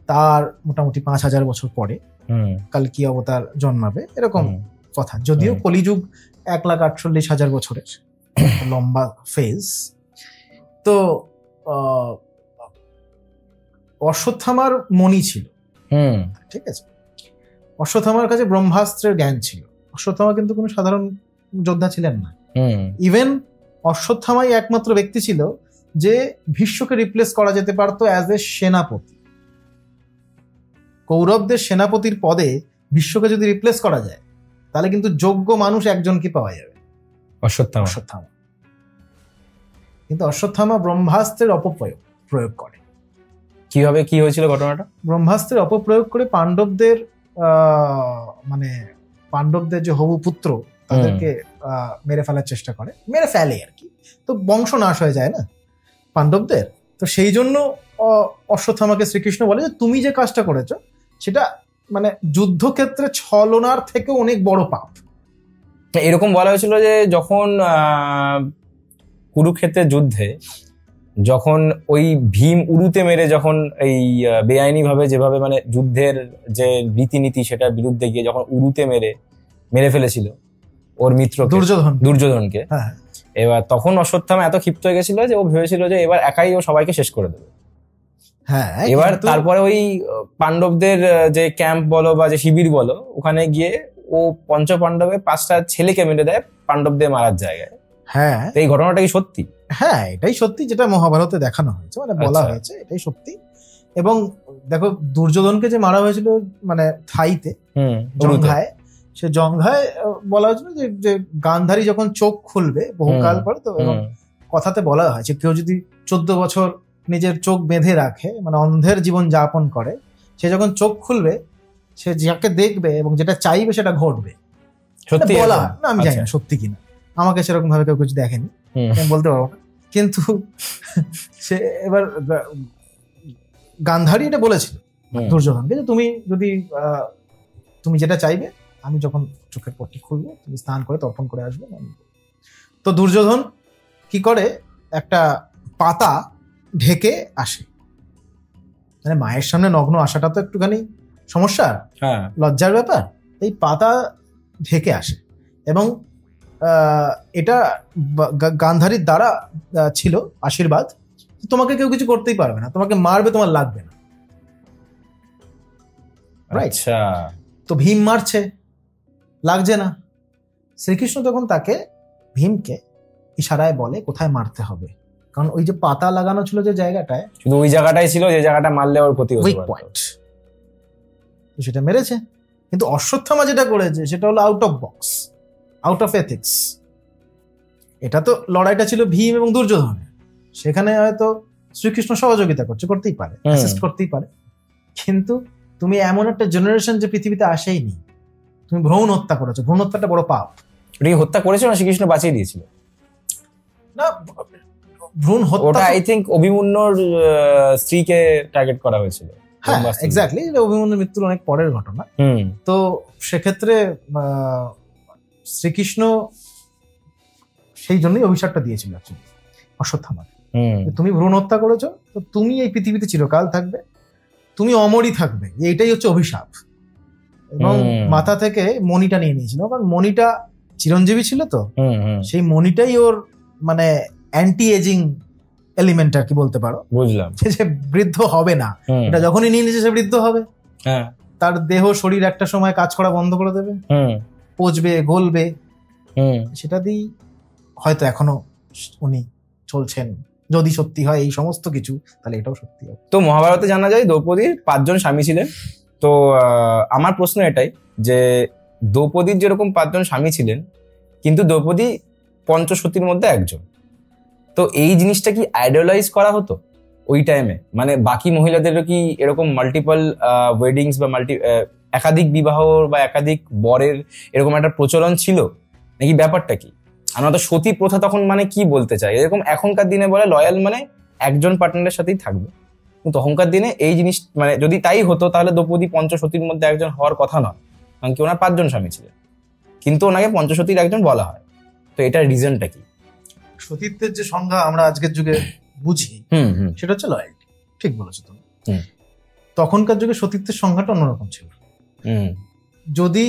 S2: তার মোটামুটি 5000 বছর পরে কালকি অবতার জন্মাবে, এরকম কথা। যদিও কলিযুগ 1,48,000 বছরের লম্বা ফেজ। তো অশ্বত্থামার মণি ছিল, ঠিক আছে, অশ্বত্থামার কাছে ব্রহ্মাস্ত্রের জ্ঞান ছিল। অশ্বত্থামা কিন্তু কোনো সাধারণ যোদ্ধা ছিলেন না। ইভেন অশ্বত্থামাই একমাত্র ব্যক্তি ছিল যে ভীষ্মকে রিপ্লেস করা যেতে পারতো অ্যাজ এ সেনাপতি। কৌরবদের সেনাপতির পদে ভীষ্মকে যদি রিপ্লেস করা যায় তাহলে কিন্তু যোগ্য মানুষ একজনকে পাওয়া যাবে, অশ্বত্থামা। কিন্তু অশ্বত্থামা ব্রহ্মাস্ত্রের অপপ্রয়োগ করে।
S1: কিভাবে, কি হয়েছিল ঘটনাটা?
S2: ব্রহ্মাস্ত্রের অপপ্রয়োগ করে পাণ্ডবদের যে হবু পুত্র তাদেরকে মেরে ফেলার চেষ্টা করে, মেরে ফেলে আর কি। তো বংশ নাশ হয়ে যায় না পাণ্ডবদের। তো সেই জন্য অশ্বত্থামাকে শ্রীকৃষ্ণ বলে যে তুমি যে কাজটা করেছো সেটা মানে যুদ্ধক্ষেত্রে ছলনার থেকে অনেক বড় পাপ।
S1: এরকম বলা হয়েছিল যে যখন কুরুক্ষেত্রের যুদ্ধে যখন ওই ভীম উরুতে মেরে যখন এই বেআইনি ভাবে যেভাবে মানে যুদ্ধের যে রীতিনীতি সেটার বিরুদ্ধে গিয়ে যখন উরুতে মেরে ফেলেছিল ওর মিত্র দুর্যোধনকে, এবার তখন অশ্বত্থামা এত ক্ষিপ্ত হয়ে গেছিল যে ও ভেবেছিল যে এবার একাই ও সবাইকে শেষ করে দেবে। এবার তারপরে ওই পাণ্ডবদের যে ক্যাম্প বলো বা যে শিবির বলো, ওখানে গিয়ে ও পঞ্চ পাণ্ডবের 5টা ছেলেকে মেরে দেয় পাণ্ডবদের মারার জায়গায়। এই ঘটনাটা কি সত্যি?
S2: হ্যাঁ, এটাই সত্যি, যেটা মহাভারতে দেখানো হয়েছে, মানে বলা হয়েছে, এটাই সত্যি। এবং দেখো দুর্যোধনকে যে মারা হয়েছিল মানে থাইতে, জঙ্ঘায়, সে জঙ্ঘায় বলা হয়েছিল যে গান্ধারী যখন চোখ খুলবে বহুকাল পরে, তো এবং কথাতে বলা হয় যে কেউ যদি 14 বছর নিজের চোখ বেঁধে রাখে, মানে অন্ধের জীবন যাপন করে, সে যখন চোখ খুলবে সে যাকে দেখবে এবং যেটা চাইবে সেটা ঘটবে।
S1: সত্যি
S2: বলা না, আমি জানি না সত্যি কিনা, আমাকে সেরকম ভাবে কেউ কিছু দেখেনি, বলতে পারবো না। কিন্তু সে এবার গান্ধারী এটা বলেছিল দুর্যোধনকে যে তুমি যেটা চাইবে, আমি যখন চোখের পট্টি খুলবো তুমি স্নান করে তর্পণ করে আসবে। তো দুর্যোধন কি করে, একটা পাতা ঢেকে আসে, মানে মায়ের সামনে নগ্ন আসাটা তো একটুখানি সমস্যা, লজ্জার ব্যাপার। এই পাতা ঢেকে আসে এবং এটা গান্ধারীর দ্বারা ছিল আশীর্বাদ, তোমাকে কেউ কিছু করতেই পারবে না, তোমাকে মারবে, তোমার লাগবে না। তো ভীম মারছে, লাগছে না। শ্রীকৃষ্ণ তখন ভীমকে ইশারায় বলে কোথায় মারতে হবে, কারণ ওই যে পাতা লাগানো ছিল যে জায়গাটায়,
S1: শুধু ওই জায়গাটাই ছিল যে জায়গাটা মারলে ওর ক্ষতি হতে পারত,
S2: তো সেটা মেরেছে। কিন্তু অশ্বত্থামা যেটা করেছে সেটা হলো out of box, out of ethics. এটা তো লড়াইটা ছিল ভীম এবং দুর্যোধনের, সেখানে হয়তো শ্রীকৃষ্ণ সহযোগিতা করতেই পারে, অ্যাসিস্ট করতেই পারে, কিন্তু তুমি এমন একটা জেনারেশন যে পৃথিবীতে আসেইনি, তুমি ভ্রূণ হত্যা করেছো। ভ্রূণ হত্যাটা বড় পাপ।
S1: হত্যা করেছিল না, শ্রীকৃষ্ণ বাঁচিয়ে দিয়েছিল
S2: না। ভ্রূণ হত্যা
S1: আই থিংক অভিমন্যুর স্ত্রীকে টার্গেট করা হয়েছিল।
S2: হ্যাঁ, এক্স্যাক্টলি, অভিমন্যুর মৃত্যুর অনেক পরের ঘটনা। তো সেক্ষেত্রে শ্রীকৃষ্ণ সেই জন্যই অভিশাপটা দিয়েছিল অশ্বত্থামাকে, তুমি ভ্রূণ হত্যা করেছো, তো তুমি এই পৃথিবীতে চিরকাল থাকবে, তুমি অমরই থাকবে, এইটাই হচ্ছে অভিশাপ। এবং মাথা থেকে মণিটা নিয়ে নিয়েছিল, কারণ মণিটা চিরঞ্জীবী ছিল তো, সেই মণিটাই ওর মানে অ্যান্টি এজিং এলিমেন্ট আর কি বলতে পারো।
S1: বুঝলাম,
S2: যে বৃদ্ধ হবে না, এটা যখনই নিয়ে নিয়েছে সে বৃদ্ধ হবে। তার দেহ শরীর একটা সময় কাজ করা বন্ধ করে দেবে, পচবে, গলবে। সেটা দিয়েই হয়তো এখনো উনি চলছেন। যদি সত্যি হয় এই সমস্ত কিছু, তাহলে এটাও সত্যি হবে।
S1: তো মহাভারতে জানা যায় দ্রৌপদীর 5 জন স্বামী ছিলেন। তো আমার প্রশ্ন এটাই যে দ্রৌপদীর যেরকম 5 জন স্বামী ছিলেন, কিন্তু দ্রৌপদী পঞ্চসতীর মধ্যে একজন। তো এই জিনিসটা কি আইডলাইজ করা হতো ওই টাইমে? মানে বাকি মহিলাদেরও কি এরকম মাল্টিপল ওয়েডিংস বা একাধিক বিবাহ বা একাধিক বরের এরকম একটা প্রচলন ছিল নাকি? ব্যাপারটা কি? আমরা তো সতী প্রথা তখন মানে কি বলতে চাই, এরকম এখনকার দিনে বলে লয়াল মানে একজন পার্টনারের সাথেই থাকবে, কিন্তু তখনকার দিনে এই জিনিস মানে যদি তাই হতো তাহলে দ্রৌপদী পঞ্চসতীর মধ্যে একজন হওয়ার কথা নয়, কারণ কি ওনার 5 জন স্বামী ছিলেন, কিন্তু ওনাকে পঞ্চসতীর একজন বলা হয়। তো এটার রিজনটা কি?
S2: সতীত্বের যে সংজ্ঞা আমরা আজকের যুগে বুঝি সেটা হচ্ছে লয়্যালটি। ঠিক বলেছো তুমি। তখনকার যুগে সতীত্বের সংজ্ঞাটা অন্যরকম ছিল। যদি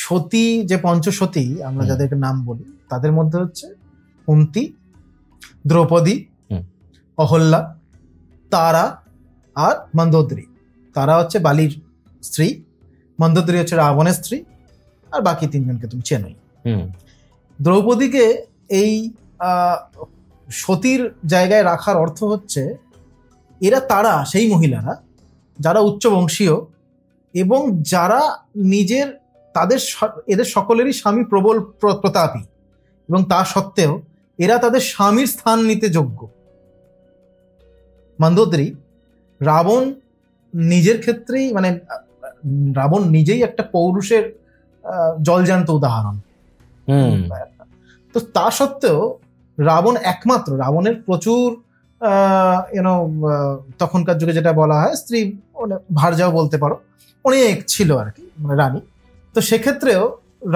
S2: সতী যে পঞ্চসতী আমরা যাদেরকে নাম বলি, তাদের মধ্যে হচ্ছে কুন্তী, দ্রৌপদী, অহল্যা, তারা আর মন্দোদরী। তারা হচ্ছে বালির স্ত্রী, মন্দোদরী হচ্ছে রাবণের স্ত্রী, আর বাকি 3 জনকে তুমি চেনোই। দ্রৌপদীকে এই সতীর জায়গায় রাখার অর্থ হচ্ছে তারা সেই মহিলারা যারা উচ্চ বংশীয় এবং যারা এদের সকলেরই স্বামী প্রবল প্রতাপী, এবং তা সত্ত্বেও এরা তাদের স্বামীর স্থান নিতে যোগ্য। মন্দোদরী রাবণ নিজের ক্ষেত্রেই মানে রাবণ নিজেই একটা পৌরুষের জলজান্ত উদাহরণ। তো তা সত্ত্বেও রাবণ একমাত্র, রাবণের প্রচুর তখনকার যুগে যেটা বলা হয় স্ত্রী ভার্যাও বলতে পারো, অনেক ছিল আর কি, মানে রানী। তো সেক্ষেত্রেও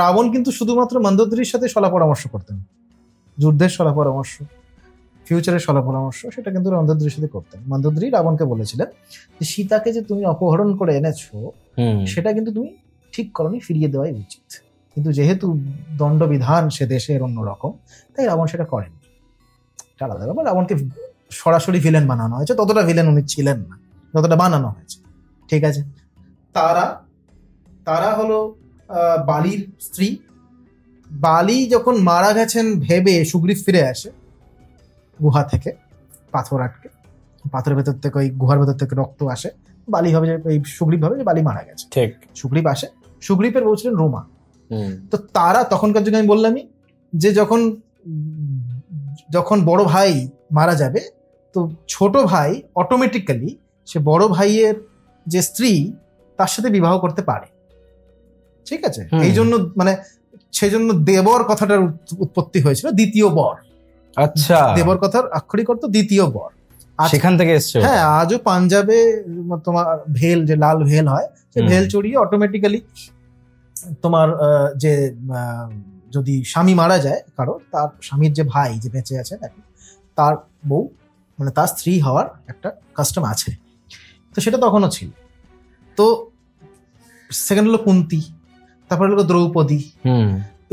S2: রাবণ কিন্তু শুধুমাত্র মন্দোদরীর সাথে সলা পরামর্শ করতেন, যুদ্ধের সলা পরামর্শ, ফিউচারের সলা পরামর্শ, সেটা কিন্তু মন্দোদরীর সাথে করতেন। মন্দোদরী রাবণকে বলেছিলেন যে সীতাকে যে তুমি অপহরণ করে এনেছো সেটা কিন্তু তুমি ঠিক করনি, ফিরিয়ে দেওয়াই উচিত। কিন্তু যেহেতু দণ্ডবিধান সে দেশের অন্যরকম, তাই রাবণ সেটা করেন। আলাদা ব্যাপার, রাবণকে সরাসরি ভিলেন বানানো হয়েছে, ততটা ভিলেন উনি ছিলেন না যতটা বানানো হয়েছে। ঠিক আছে। তারা হলো বালির স্ত্রী। বালি যখন মারা গেছেন ভেবে সুগ্রীব ফিরে আসে গুহা থেকে, পাথর আটকে, পাথরের ভেতর থেকে ওই গুহার ভেতর থেকে রক্ত আসে। বালি ভাবে যে সুগ্রীব ভাবে যে বালি মারা গেছে। ঠিক। সুগ্রীব আসে, সুগ্রীবের বউ ছিলেন রোমা। তো তারা তখনকার যুগে আমি বললামই যে যখন বড় ভাই মারা যাবে, তো ছোট ভাই অটোমেটিক্যালি সে বড় ভাইয়ের যে স্ত্রী তার সাথে বিবাহ করতে পারে। ঠিক আছে। এই জন্য মানে সেজন্য দেবর কথাটার উৎপত্তি হয়েছিল, দ্বিতীয় বর। আচ্ছা, দেবর কথার আক্ষরিক অর্থ দ্বিতীয় বর, সেখান থেকে এসছে। হ্যাঁ, আজও পাঞ্জাবে তোমার ভেল, যে লাল ভেল হয়, সে ভেল চড়িয়ে অটোমেটিক্যালি তোমার যে যদি স্বামী মারা যায় কারো, তার স্বামীর যে ভাই যে বেঁচে আছে তার বউ মানে তার স্ত্রী হওয়ার একটা কাস্টম আছে। তো সেটা তখনও ছিল। তো সেকেন্ড হলো কুন্তী, তারপরে হলো দ্রৌপদী।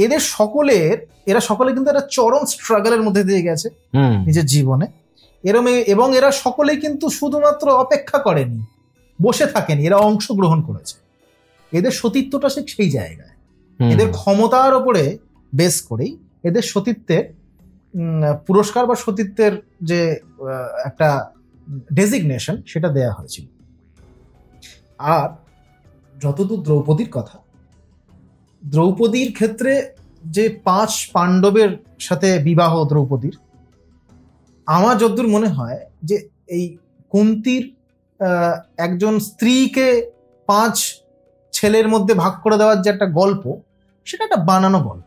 S2: এরা সকলে কিন্তু একটা চরম স্ট্রাগলের মধ্যে দিয়ে গেছে নিজের জীবনে। এবং এরা সকলেই কিন্তু শুধুমাত্র অপেক্ষা করেনি, বসে থাকেনি, এরা অংশগ্রহণ করেছে। এদের সতীত্বটা সেই জায়গায়, এদের ক্ষমতার ওপরে বেস করেই এদের সতীত্বের পুরস্কার বা সতীত্বের যে একটা ডেজিগনেশন সেটা দেয়া হয়েছিল। আর যতদূর দ্রৌপদীর কথা, দ্রৌপদীর ক্ষেত্রে যে 5 পাণ্ডবের সাথে বিবাহ দ্রৌপদীর, আমার যতদূর মনে হয় যে এই কুন্তীর একজন স্ত্রীকে 5 ছেলের মধ্যে ভাগ করে দেওয়ার যে একটা গল্প, সেটা একটা বানানো গল্প।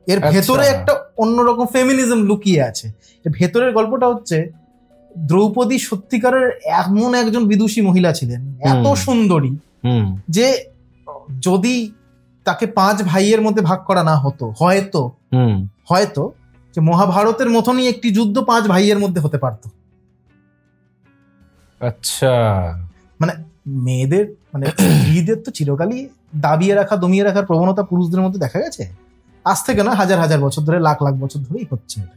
S2: এর ভেতরে একটা অন্যরকম ফেমিনিজম লুকিয়ে আছে। এর ভেতরের গল্পটা হচ্ছে দ্রৌপদী সত্যিকারের এমন একজন বিদুষী মহিলা ছিলেন, এত সুন্দরী, যে যদি তাকে 5 ভাইয়ের মধ্যে ভাগ করা না হতো, হয়তো যে মহাভারতের মতনই একটি যুদ্ধ 5 ভাইয়ের মধ্যে হতে পারত। আচ্ছা। মানে মেয়েদের মানে স্ত্রীদের তো চিরকালই দাবিয়ে রাখা দমিয়ে রাখার প্রবণতা পুরুষদের মধ্যে দেখা গেছে, আজ থেকে না হাজার হাজার বছর ধরে, লাখ লাখ বছর ধরেই হচ্ছে এটা।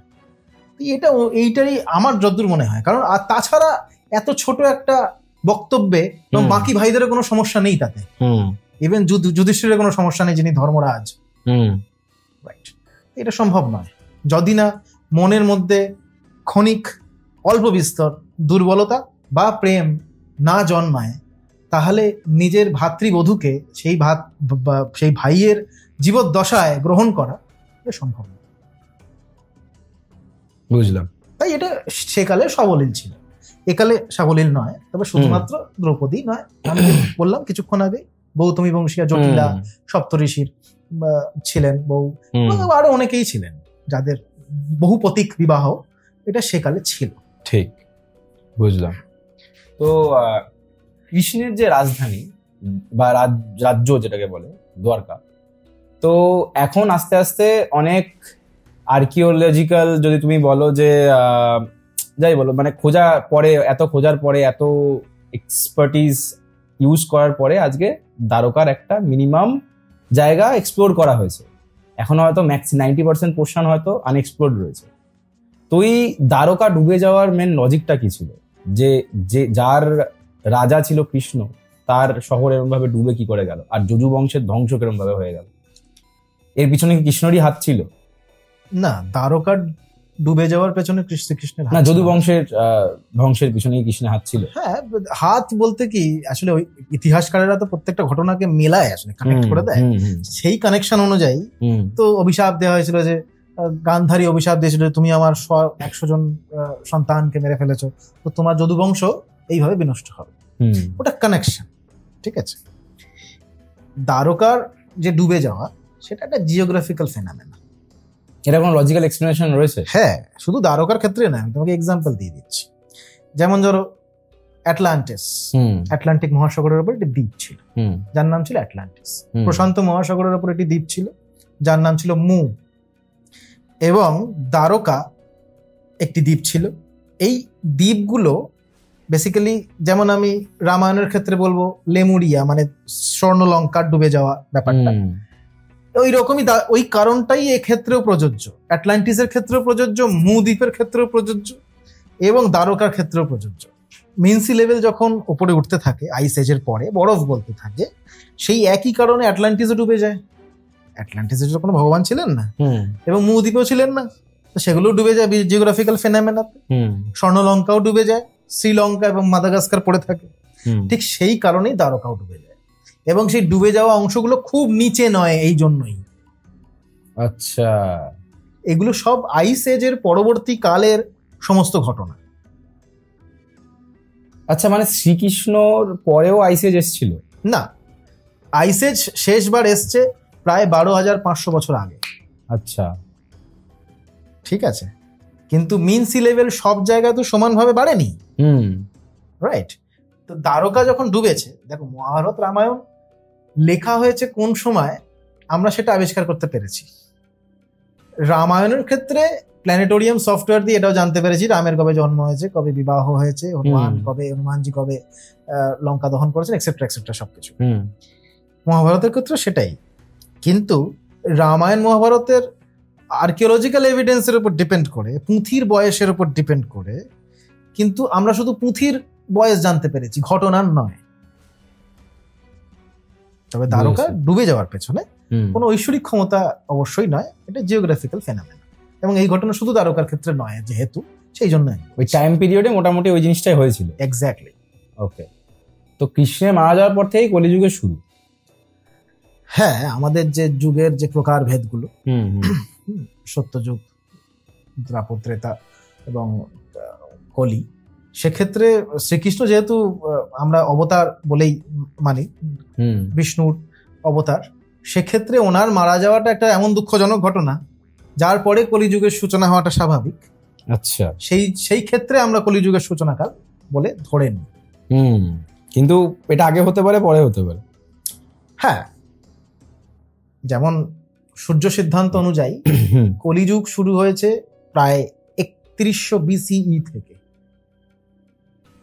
S2: এইটাই আমার যদ্দূর মনে হয়। কারণ আর তাছাড়া এত ছোট একটা বক্তব্যে বাকি ভাইদের কোনো সমস্যা নেই তাতে, ইভেন যুধিষ্ঠিরের কোনো সমস্যা নেই যিনি ধর্মরাজ, রাইট? এটা সম্ভব নয় যদি না মনের মধ্যে ক্ষণিক অল্প বিস্তর দুর্বলতা বা প্রেম না জন্মায়, তাহলে নিজের ভাতৃবধূকে সেই ভাইয়ের জীবদ্দশায় গ্রহণ করা এটা সম্ভব নয়।
S1: বুঝলাম।
S2: তাই এটা সেকালে সাবলীল ছিল, একালে সাবলীল নয়। তবে শুধুমাত্র দ্রৌপদী নয়, আমি বললাম কিছুক্ষণ আগে গৌতমী বংশীয়া, জটিলা, সপ্তঋষির ছিলেন বউ, আরো অনেকেই ছিলেন যাদের বহুপতিক বিবাহ এটা সেকালে ছিল।
S1: ঠিক, বুঝলাম। তো কৃষ্ণের যে রাজধানী বা রাজ্য যেটাকে বলে দ্বারকা, তো এখন আস্তে আস্তে অনেক আর্কিওলজিক্যাল, যদি তুমি বলো যে যাই বলো, মানে খোঁজার পরে এত এক্সপার্টিজ ইউজ করার পরে আজকে দ্বারকার একটা মিনিমাম জায়গা এক্সপ্লোর করা হয়েছে। এখন হয়তো 90% পোর্শন হয়তো আনএক্সপ্লোর্ড রয়েছে। তো এই দ্বারকা ডুবে যাওয়ার মেন লজিকটা কি ছিল? যে যার রাজা ছিল কৃষ্ণ, তার শহর এরকম ভাবে ডুবে কি করে গেল, আর যদু বংশের ধ্বংস কিরকম ভাবে হয়ে গেল? এর পিছনে কি কৃষ্ণেরই হাত ছিল?
S2: না, দ্বারকা ডুবে যাওয়ার পেছনে কৃষ্ণের
S1: না, যদু বংশের ধ্বংসের পিছনে কৃষ্ণের হাত ছিল।
S2: হ্যাঁ, হাত বলতে কি আসলে ওই ইতিহাসকারেরা তো প্রত্যেকটা ঘটনাকে মেলায়, আসলে কানেক্ট করে দেয়। সেই কানেকশন অনুযায়ী তো অভিশাপ দেওয়া হয়েছিল, যে গান্ধারী অভিশাপ দিয়েছিল, তুমি আমার 100 জন সন্তানকে মেরে ফেলেছো, তো তোমার যদু বংশ এইভাবে বিনষ্ট হবে। ওটা কানেকশন, ঠিক আছে। দ্বারকার যে ডুবে যাওয়া সেটা একটা জিওগ্রাফিক্যাল ফেনোমেনন।
S1: এটা কোনো লজিক্যাল এক্সপ্লেনেশন রয়েছে?
S2: হ্যাঁ, শুধু দ্বারকার ক্ষেত্রে না, আমি তোমাকে এক্সাম্পল দিয়ে দিচ্ছি। যেমন ধরো আটলান্টিক মহাসাগরের উপর একটি দ্বীপ ছিল যার নাম ছিল আটলান্টিস। প্রশান্ত মহাসাগরের উপর একটি দ্বীপ ছিল যার নাম ছিল মু, এবং দ্বারকা একটি দ্বীপ ছিল। এই দ্বীপগুলো বেসিক্যালি, যেমন আমি রামায়ণের ক্ষেত্রে বলবো লেমুরিয়া, মানে স্বর্ণলঙ্কার ডুবে যাওয়া ব্যাপারটা, ওই রকমই ওই কারণটাই এক্ষেত্রেও প্রযোজ্য। আটলান্টিসের ক্ষেত্রেও প্রযোজ্য, মু দ্বীপের ক্ষেত্রেও প্রযোজ্য, এবং দ্বারকার ক্ষেত্রেও প্রযোজ্য। মেন সি লেভেল যখন উপরে উঠতে থাকে, আইস এজের পরে বরফ গলতে থাকে, সেই একই কারণে আটলান্টিসও ডুবে যায়। আটলান্টিসের তো কোনো ভগবান ছিলেন না, এবং মু দ্বীপও ছিলেন না, তো সেগুলো ডুবে যায় জিওগ্রাফিক্যাল ফেনোমেননে। স্বর্ণলঙ্কাও ডুবে যায়, শ্রীলঙ্কা এবং মাদাগাস্কার পড়ে থাকে। ঠিক সেই কারণেই দ্বারকাও ডুবে যায়, এবং সেই ডুবে যাওয়া অংশগুলো খুব নিচে নয়, এই জন্যই।
S1: আচ্ছা,
S2: এগুলো সব আইস এজের পরবর্তী কালের সমস্ত ঘটনা।
S1: আচ্ছা, মানে শ্রীকৃষ্ণর পরেও আইস এজ এসেছিল?
S2: না, আইস এজ শেষবার এসছে প্রায় 12,500 বছর আগে।
S1: আচ্ছা,
S2: ঠিক আছে, কিন্তু মিন সি লেভেল সব জায়গায় তো সমানভাবে বাড়েনি, রাইট? তো দ্বারকা যখন ডুবেছে, দেখো মহাভারত রামায়ণ লেখা হয়েছে কোন সময়, আমরা সেটা আবিষ্কার করতে পেরেছি। রামায়ণের ক্ষেত্রে প্ল্যানেটোরিয়াম সফটওয়্যার দিয়ে এটাও জানতে পেরেছি রামের কবে জন্ম হয়েছে, কবে বিবাহ হয়েছে, হনুমানজি কবে লঙ্কা দহন করেছেন, এক্সেট্রা এক্সেট্রা সবকিছু। মহাভারতের ক্ষেত্রে সেটাই। কিন্তু রামায়ণ মহাভারতের আর্কিওলজিক্যাল এভিডেন্সের উপর ডিপেন্ড করে, পুঁথির বয়সের উপর ডিপেন্ড করে, কিন্তু আমরা শুধু পুঁথির বয়স জানতে পেরেছি, ঘটনার নয়। তবে দ্বারকা ডুবে যাওয়ার পেছনে কোনো ঐশ্বরিক ক্ষমতা অবশ্যই নয়, এটা জিওগ্রাফিক্যাল ফেনোমেনন, এবং এই ঘটনা শুধু দ্বারকার ক্ষেত্রে নয় যেহেতু, সেই জন্য
S1: ওই টাইম পিরিয়ডে মোটামুটি ওই জিনিসটাই হয়েছিল।
S2: এক্স্যাক্টলি।
S1: ওকে, তো কৃষ্ণের মারা যাওয়ার পর থেকেই কলিযুগের শুরু।
S2: হ্যাঁ, আমাদের যে যুগের যে প্রকার ভেদগুলো, সত্যযুগ, দ্বাপর, ত্রেতা এবং কলি, সেক্ষেত্রে শ্রীকৃষ্ণ যেহেতু আমরা অবতার বলেই মানি, বিষ্ণুর অবতার, সেক্ষেত্রে ওনার মারা যাওয়াটা একটা এমন দুঃখজনক ঘটনা যার পরে কলিযুগের সূচনা হওয়াটা স্বাভাবিক।
S1: আচ্ছা,
S2: সেই ক্ষেত্রে আমরা কলিযুগের সূচনাকাল বলে ধরে নিই।
S1: কিন্তু এটা আগে হতে পারে, পরে হতে পারে।
S2: হ্যাঁ, যেমন সূর্য সিদ্ধান্ত অনুযায়ী কলিযুগ শুরু হয়েছে প্রায় 3100 BCE থেকে।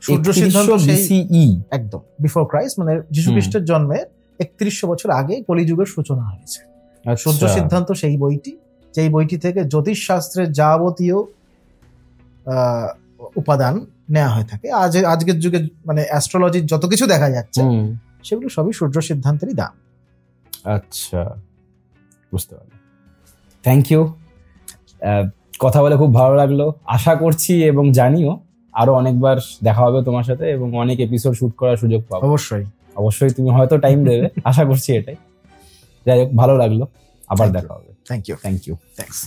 S2: সূর্য সিদ্ধান্ত
S1: BCE
S2: একদম বিফোর ক্রাইস্ট, মানে যীশু খ্রিস্টের জন্মের 3100 বছর আগে কলিযুগের সূচনা হয়েছে। সূর্য সিদ্ধান্ত সেই বইটি, যেই বইটি থেকে জ্যোতিষ শাস্ত্রের যাবতীয় উপাদান নেওয়া হয়ে থাকে। আজকের যুগে মানে অ্যাস্ট্রোলজির যত কিছু দেখা যাচ্ছে সেগুলো সবই সূর্য সিদ্ধান্তেরই দাম।
S1: আচ্ছা, বুঝতে পারলাম। থ্যাংক ইউ, কথা বলে খুব ভালো লাগলো। আশা করছি এবং জানিও আরো অনেকবার দেখা হবে তোমার সাথে এবং অনেক এপিসোড শুট করার সুযোগ পাবো। অবশ্যই তুমি হয়তো টাইম দেবে, আশা করছি এটাই। যাই হোক, ভালো লাগলো, আবার দেখা হবে।
S2: Thank you.
S1: থ্যাংকস।